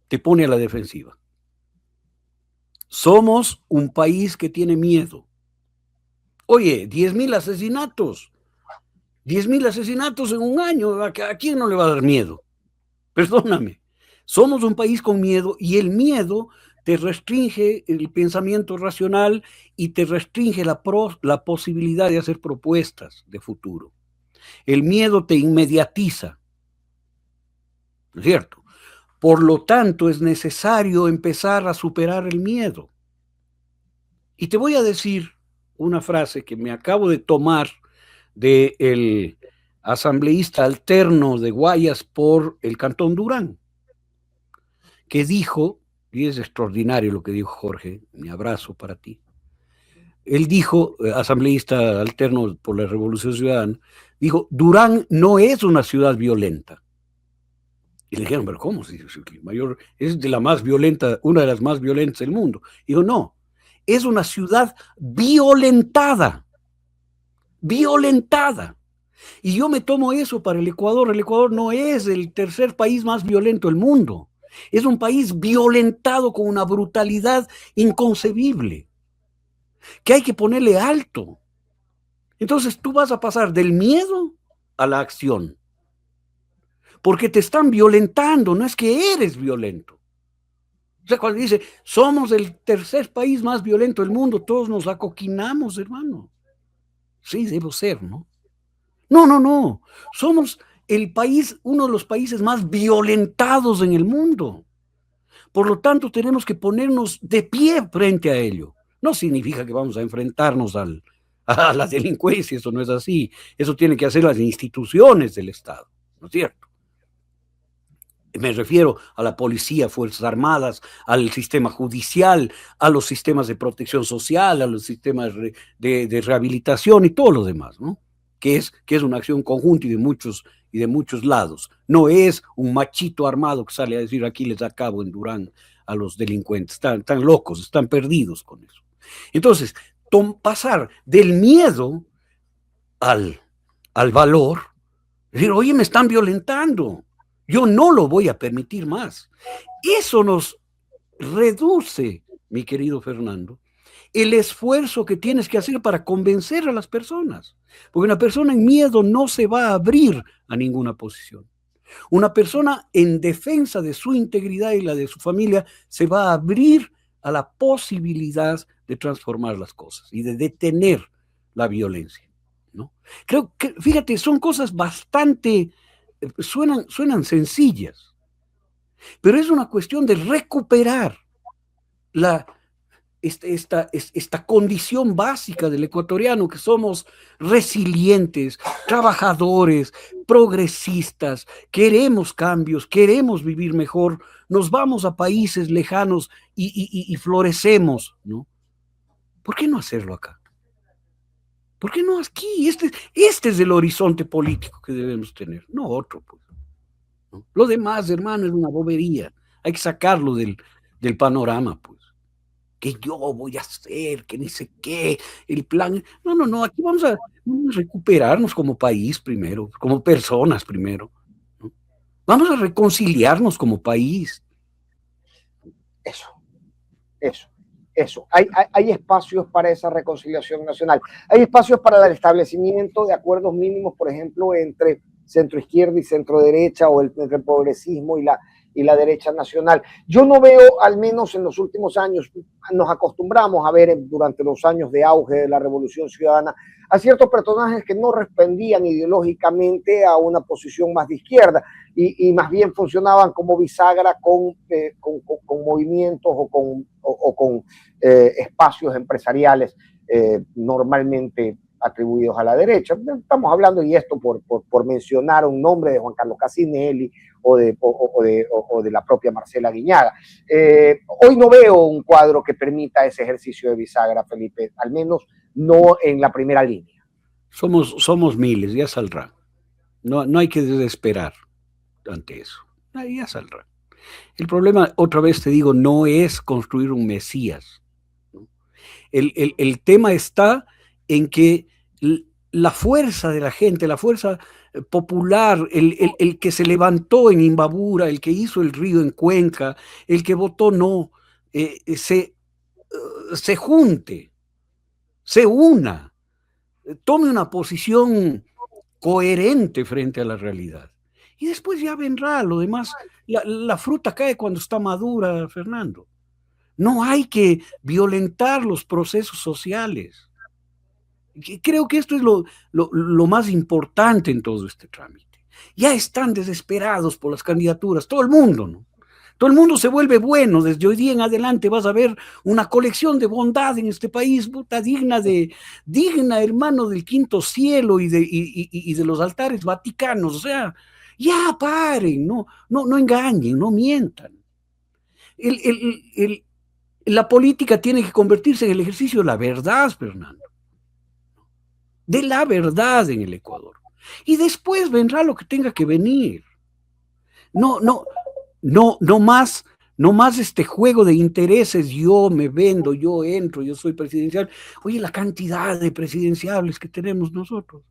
te pone a la defensiva. Somos un país que tiene miedo. Oye, 10,000 asesinatos. 10,000 asesinatos en un año. ¿A quién no le va a dar miedo? Perdóname. Somos un país con miedo, y el miedo te restringe el pensamiento racional y te restringe la posibilidad de hacer propuestas de futuro. El miedo te inmediatiza, ¿no es cierto? Por lo tanto, es necesario empezar a superar el miedo. Y te voy a decir una frase que me acabo de tomar del asambleísta alterno de Guayas por el Cantón Durán, que dijo, y es extraordinario lo que dijo Jorge, mi abrazo para ti. Él dijo, asambleísta alterno por la Revolución Ciudadana, dijo, Durán no es una ciudad violenta. Y le dijeron, pero ¿cómo? Mayor, es de la más violenta, una de las más violentas del mundo. Y dijo, no, es una ciudad violentada. Violentada. Y yo me tomo eso para el Ecuador. El Ecuador no es el tercer país más violento del mundo. Es un país violentado con una brutalidad inconcebible, que hay que ponerle alto. Entonces tú vas a pasar del miedo a la acción, porque te están violentando, no es que eres violento. O sea, cuando dice, somos el tercer país más violento del mundo, todos nos acoquinamos, hermano. Sí, debo ser, ¿no? No. Somos el país, uno de los países más violentados en el mundo. Por lo tanto, tenemos que ponernos de pie frente a ello. No significa que vamos a enfrentarnos a la delincuencia, eso no es así. Eso tienen que hacer las instituciones del Estado, ¿no es cierto? Me refiero a la policía, Fuerzas Armadas, al sistema judicial, a los sistemas de protección social, a los sistemas de rehabilitación y todo lo demás, ¿no? Que es una acción conjunta y de muchos lados. No es un machito armado que sale a decir aquí les acabo en Durán a los delincuentes. Están locos, están perdidos con eso. Entonces, pasar del miedo al valor, decir, oye, me están violentando. Yo no lo voy a permitir más. Eso nos reduce, mi querido Fernando, el esfuerzo que tienes que hacer para convencer a las personas. Porque una persona en miedo no se va a abrir a ninguna posición. Una persona en defensa de su integridad y la de su familia se va a abrir a la posibilidad de transformar las cosas y de detener la violencia, ¿no? Creo que, fíjate, son cosas bastante, suenan sencillas, pero es una cuestión de recuperar esta condición básica del ecuatoriano, que somos resilientes, trabajadores, progresistas, queremos cambios, queremos vivir mejor, nos vamos a países lejanos y florecemos, ¿no? ¿Por qué no hacerlo acá? ¿Por qué no aquí? Este es el horizonte político que debemos tener, no otro, pues, ¿no? Lo demás, hermano, es una bobería. Hay que sacarlo del panorama, pues. Que yo voy a hacer, que ni sé qué, el plan. No, aquí vamos a recuperarnos como país primero, como personas primero, ¿no? Vamos a reconciliarnos como país. Eso, eso. Eso, hay espacios para esa reconciliación nacional. Hay espacios para el establecimiento de acuerdos mínimos, por ejemplo, entre centro izquierda y centro derecha, o entre el progresismo y la derecha nacional. Yo no veo, al menos en los últimos años, nos acostumbramos a ver durante los años de auge de la Revolución Ciudadana a ciertos personajes que no respondían ideológicamente a una posición más de izquierda y más bien funcionaban como bisagra con movimientos o con espacios empresariales normalmente atribuidos a la derecha. Estamos hablando, y esto por mencionar un nombre, de Juan Carlos Casinelli o de la propia Marcela Guiñaga. Hoy no veo un cuadro que permita ese ejercicio de bisagra, Felipe, al menos no en la primera línea. Somos miles, ya saldrá. No hay que desesperar ante eso. Ya saldrá. El problema, otra vez te digo, no es construir un Mesías. El tema está en que la fuerza de la gente, la fuerza popular, el que se levantó en Imbabura, el que hizo el río en Cuenca, el que votó no, se junte, se una, tome una posición coherente frente a la realidad. Y después ya vendrá lo demás. La fruta cae cuando está madura, Fernando. No hay que violentar los procesos sociales. Creo que esto es lo más importante en todo este trámite. Ya están desesperados por las candidaturas, todo el mundo, ¿no? Todo el mundo se vuelve bueno. Desde hoy día en adelante vas a ver una colección de bondad en este país, puta, digna, hermano, del quinto cielo y de los altares vaticanos. O sea, ya paren, no engañen, no mientan. La política tiene que convertirse en el ejercicio de la verdad, Fernando. De la verdad en el Ecuador. Y después vendrá lo que tenga que venir. No más este juego de intereses, yo me vendo, yo entro, yo soy presidencial. Oye, la cantidad de presidenciables que tenemos nosotros.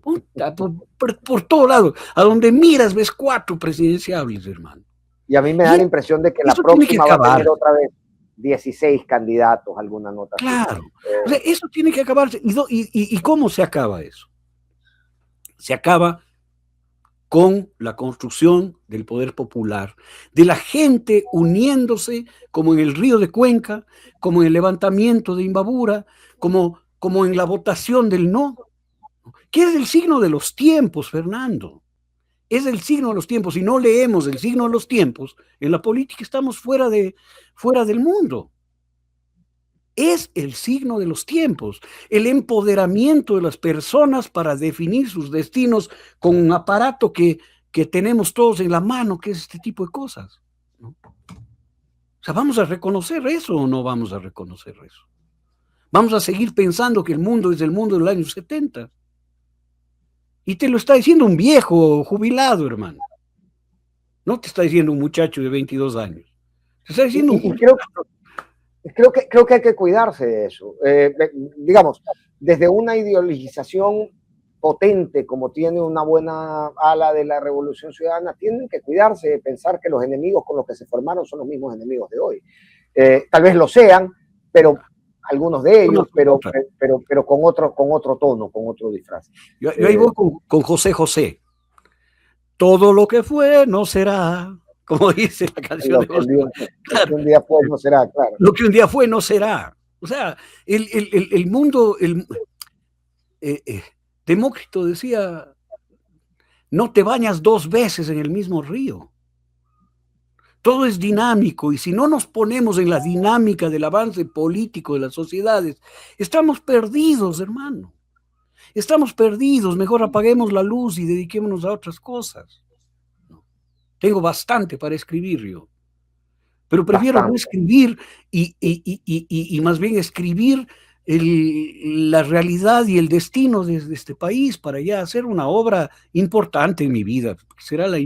Puta, por todo lado. A donde miras ves 4 presidenciables, hermano. Y a mí me da la impresión de que la próxima va a tener otra vez 16 candidatos, alguna nota. Claro. O sea, eso tiene que acabarse. ¿Y cómo se acaba eso? Se acaba con la construcción del poder popular, de la gente uniéndose, como en el río de Cuenca, como en el levantamiento de Imbabura, como en la votación del no, que es el signo de los tiempos, Fernando. Es el signo de los tiempos. Si no leemos el signo de los tiempos, en la política estamos fuera del mundo. Es el signo de los tiempos, el empoderamiento de las personas para definir sus destinos con un aparato que tenemos todos en la mano, que es este tipo de cosas, ¿no? O sea, ¿vamos a reconocer eso o no vamos a reconocer eso? ¿Vamos a seguir pensando que el mundo es el mundo del año 70? Y te lo está diciendo un viejo jubilado, hermano. No te está diciendo un muchacho de 22 años. Te está diciendo un jubilado. Creo que hay que cuidarse de eso. Digamos, desde una ideologización potente como tiene una buena ala de la Revolución Ciudadana, tienen que cuidarse de pensar que los enemigos con los que se formaron son los mismos enemigos de hoy. Tal vez lo sean, pero algunos de ellos, pero con otro tono, con otro disfraz. Yo ahí voy con José José. Todo lo que fue no será, como dice la canción de José. Lo que un día fue no será, claro. Lo que un día fue no será. O sea, el mundo, Demócrito decía, no te bañas 2 veces en el mismo río. todo es dinámico, y si no nos ponemos en la dinámica del avance político de las sociedades, estamos perdidos, hermano. Estamos perdidos, mejor apaguemos la luz y dediquémonos a otras cosas. Tengo bastante para escribir yo, pero prefiero no escribir y más bien escribir la realidad y el destino de este país para ya hacer una obra importante en mi vida, que será la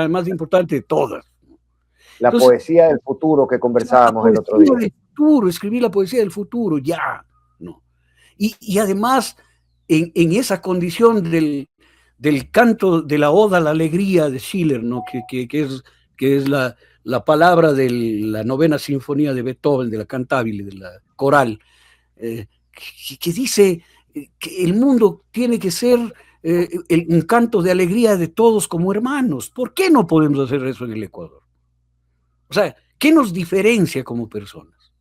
más importante de todas. La Entonces, poesía del futuro que conversábamos el otro día. Del futuro, escribir la poesía del futuro, ya. ¿No? Y además, en esa condición del canto de la oda a la alegría de Schiller, ¿no? que es la palabra de la novena sinfonía de Beethoven, de la cantabile, de la coral, que dice que el mundo tiene que ser un canto de alegría de todos como hermanos. ¿Por qué no podemos hacer eso en el Ecuador? O sea, ¿qué nos diferencia como personas?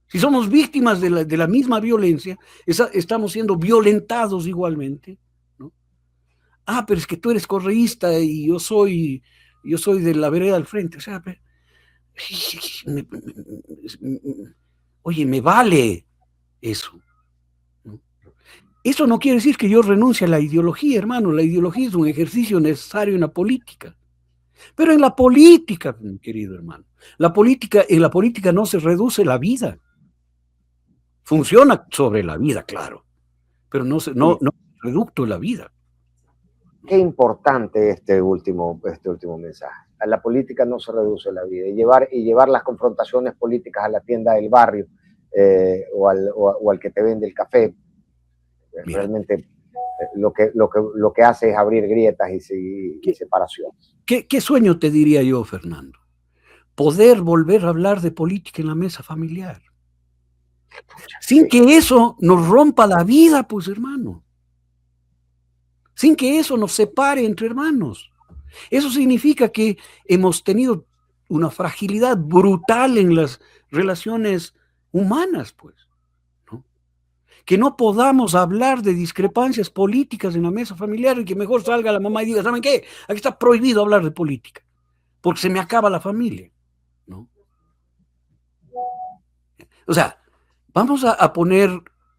Si somos víctimas de la misma violencia, estamos siendo violentados igualmente, ¿no? Ah, pero es que tú eres correísta y yo soy de la vereda al frente. O sea, oye, me vale eso, ¿no? Eso no quiere decir que yo renuncie a la ideología, hermano. La ideología es un ejercicio necesario en la política. Pero en la política, mi querido hermano, en la política no se reduce la vida. Funciona sobre la vida, claro, pero no es reducto la vida. Qué importante este último mensaje. A la política no se reduce la vida. Y llevar las confrontaciones políticas a la tienda del barrio o al que te vende el café, realmente lo que hace es abrir grietas y separaciones. ¿Qué sueño te diría yo, Fernando? Poder volver a hablar de política en la mesa familiar. Sin que eso nos rompa la vida, pues, hermano. Sin que eso nos separe entre hermanos. Eso significa que hemos tenido una fragilidad brutal en las relaciones humanas, pues, ¿no? Que no podamos hablar de discrepancias políticas en la mesa familiar y que mejor salga la mamá y diga, ¿saben qué? Aquí está prohibido hablar de política, porque se me acaba la familia, ¿no? O sea, vamos a poner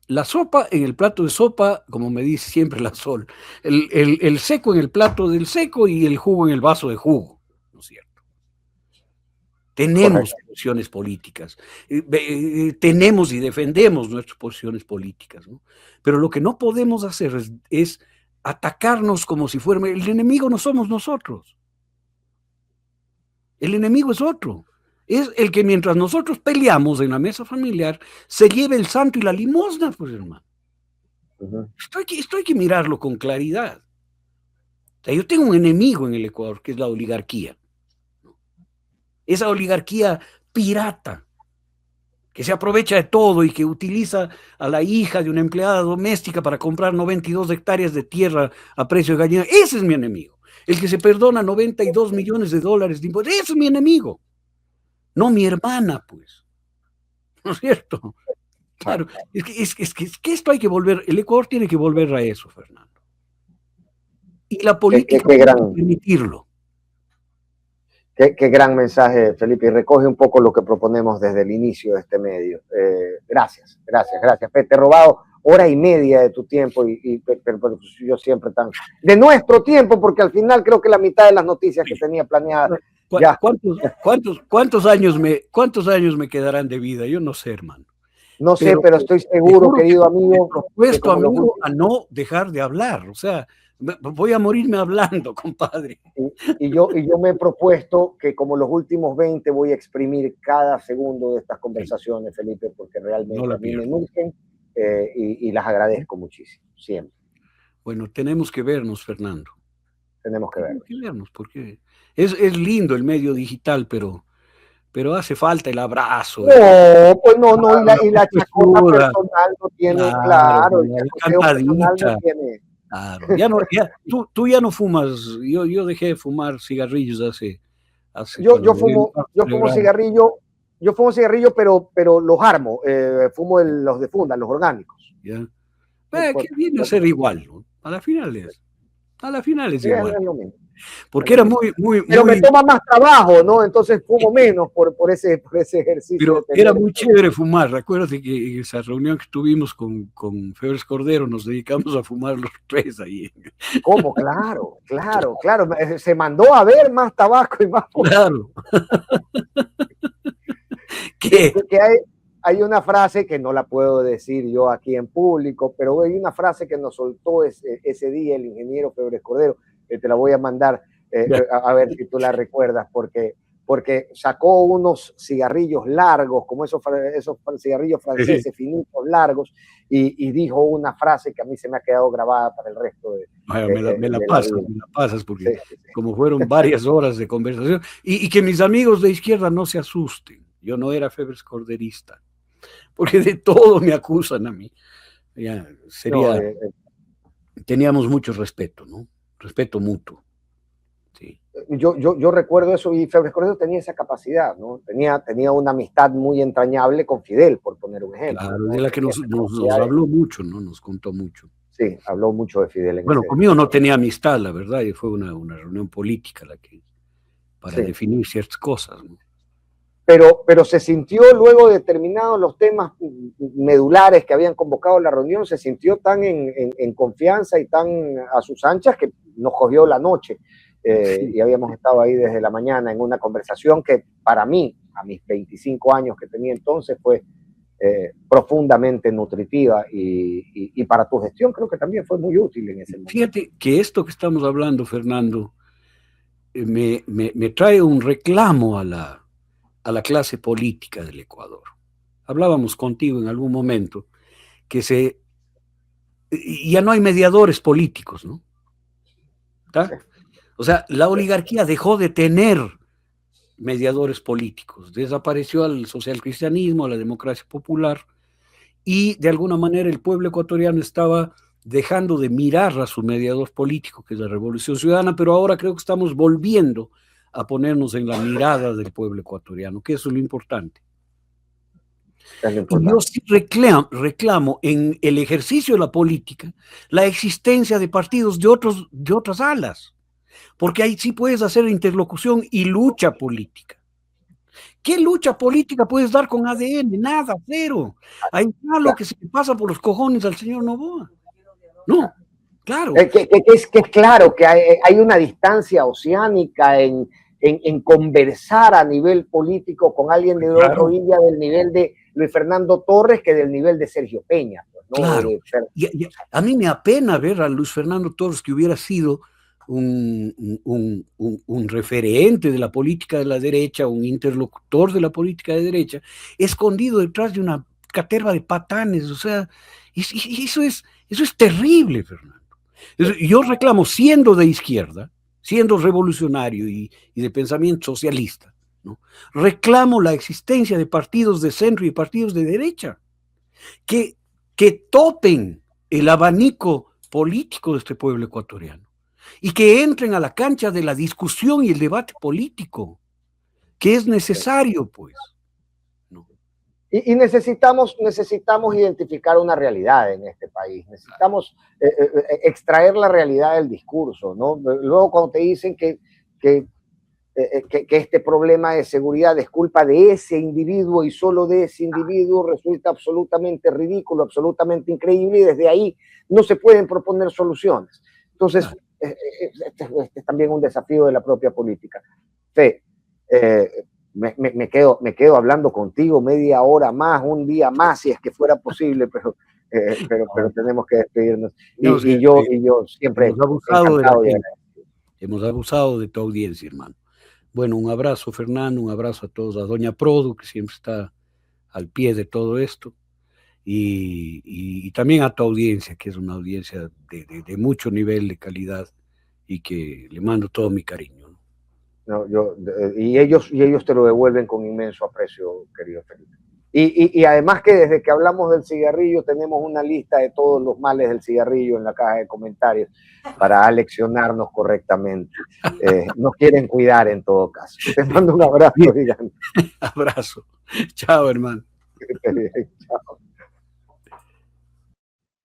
la sopa en el plato de sopa, como me dice siempre la Sol, el seco en el plato del seco y el jugo en el vaso de jugo, ¿no es cierto? Tenemos posiciones políticas, tenemos y defendemos nuestras posiciones políticas, ¿no? Pero lo que no podemos hacer es atacarnos como si fuera... El enemigo no somos nosotros. El enemigo es otro. Es el que mientras nosotros peleamos en la mesa familiar, se lleve el santo y la limosna, pues, hermano. Esto hay que mirarlo con claridad. O sea, yo tengo un enemigo en el Ecuador, que es la oligarquía. Esa oligarquía pirata, que se aprovecha de todo y que utiliza a la hija de una empleada doméstica para comprar 92 hectáreas de tierra a precio de gallina. Ese es mi enemigo. El que se perdona 92 millones de dólares de impuestos. Ese es mi enemigo. No mi hermana, pues. ¿No es cierto? Claro. Es que esto hay que volver, el Ecuador tiene que volver a eso, Fernando. Y la política tiene que permitirlo. Qué gran mensaje, Felipe, y recoge un poco lo que proponemos desde el inicio de este medio. Gracias. Te he robado hora y media de tu tiempo, pero yo siempre de nuestro tiempo, porque al final creo que la mitad de las noticias que tenía planeadas. ¿Cuántos años me quedarán de vida? Yo no sé, hermano. No sé, pero estoy seguro, querido amigo. Propuesto, amigo, a no dejar de hablar. O sea, voy a morirme hablando, compadre. Y yo me he propuesto que como los últimos 20 voy a exprimir cada segundo de estas conversaciones, Felipe, porque realmente a mí me nutren y las agradezco muchísimo, siempre. Bueno, tenemos que vernos, Fernando. Tenemos que vernos, porque es lindo el medio digital, pero hace falta el abrazo. Pues no, y la chacota personal no tiene, claro, el personal no tiene. Claro, tú ya no fumas, yo dejé de fumar cigarrillos hace yo fumo cigarrillo, pero los armo, fumo los de funda, los orgánicos. Ya. Que viene a ser igual, ¿no? A la final es igual. Porque era muy, muy, Pero me muy, toma más trabajo, ¿no? Entonces fumo menos por ese ejercicio. pero era muy chévere fumar. Recuérdate que en esa reunión que tuvimos con Febres Cordero nos dedicamos a fumar los tres ahí. ¿Cómo? Claro, claro, claro. Se mandó a ver más tabaco y más fumar. Claro. ¿Qué? Que hay una frase que no la puedo decir yo aquí en público, pero hay una frase que nos soltó ese día el ingeniero Febres Cordero, que te la voy a mandar a ver si tú la recuerdas, porque sacó unos cigarrillos largos, como esos cigarrillos franceses, sí, finitos, largos, y dijo una frase que a mí se me ha quedado grabada para el resto de, me la pasas, porque sí, sí, sí. Como fueron varias horas de conversación, y que mis amigos de izquierda no se asusten, yo no era Febres Corderista, porque de todo me acusan a mí. Ya, sería, no, teníamos mucho respeto, ¿no? Respeto mutuo. Sí. Yo recuerdo eso, y Febres Cordero tenía esa capacidad, ¿no? Tenía una amistad muy entrañable con Fidel, por poner un ejemplo. Claro, ¿no? de la que nos habló mucho, ¿no? Nos contó mucho. Sí, habló mucho de Fidel. Bueno, conmigo no tenía amistad, la verdad, y fue una reunión política para sí, definir ciertas cosas, ¿no? Pero se sintió luego de terminados los temas medulares que habían convocado la reunión, se sintió tan en confianza y tan a sus anchas que nos cogió la noche. Sí. Y habíamos estado ahí desde la mañana en una conversación que para mí, a mis 25 años que tenía entonces, fue profundamente nutritiva y para tu gestión creo que también fue muy útil en ese momento. Fíjate que esto que estamos hablando, Fernando, me trae un reclamo a la clase política del Ecuador. Hablábamos contigo en algún momento que ya no hay mediadores políticos, ¿no? ¿Tá? O sea, la oligarquía dejó de tener mediadores políticos, desapareció al socialcristianismo, a la democracia popular, y de alguna manera el pueblo ecuatoriano estaba dejando de mirar a su mediador político, que es la Revolución Ciudadana, pero ahora creo que estamos volviendo a ponernos en la mirada del pueblo ecuatoriano, que eso es lo importante. Y yo sí reclamo en el ejercicio de la política la existencia de partidos de otras alas, porque ahí sí puedes hacer interlocución y lucha política. ¿Qué lucha política puedes dar con ADN? Nada, cero. Ahí está lo que se le pasa por los cojones al señor Noboa. No, claro. Que es claro que hay una distancia oceánica en conversar a nivel político con alguien de otra orilla del nivel de Luis Fernando Torres que del nivel de Sergio Peña. ¿no? Claro. Y a mí me apena ver a Luis Fernando Torres, que hubiera sido un referente de la política de la derecha, un interlocutor de la política de derecha, escondido detrás de una caterva de patanes. O sea, eso es terrible, Fernando. Yo reclamo, siendo de izquierda, siendo revolucionario y de pensamiento socialista, ¿no? Reclamo la existencia de partidos de centro y partidos de derecha que topen el abanico político de este pueblo ecuatoriano y que entren a la cancha de la discusión y el debate político, que es necesario, pues. ¿No? Y necesitamos identificar una realidad en este país, necesitamos extraer la realidad del discurso, ¿no? Luego cuando te dicen que este problema de seguridad es culpa de ese individuo y solo de ese individuo, resulta absolutamente ridículo, absolutamente increíble, y desde ahí no se pueden proponer soluciones. Entonces, este es también un desafío de la propia política. Fe, me quedo hablando contigo media hora más, un día más, si es que fuera posible, pero tenemos que despedirnos. Y yo siempre hemos abusado de tu audiencia, hermano. Bueno, un abrazo, Fernando, un abrazo a todos, a doña Produ, que siempre está al pie de todo esto, y también a tu audiencia, que es una audiencia de mucho nivel de calidad, y que le mando todo mi cariño. No, y ellos te lo devuelven con inmenso aprecio, querido Felipe. Y además que desde que hablamos del cigarrillo tenemos una lista de todos los males del cigarrillo en la caja de comentarios para aleccionarnos correctamente. Nos quieren cuidar en todo caso. Te mando un abrazo gigante. Abrazo. Chao, hermano. Chao.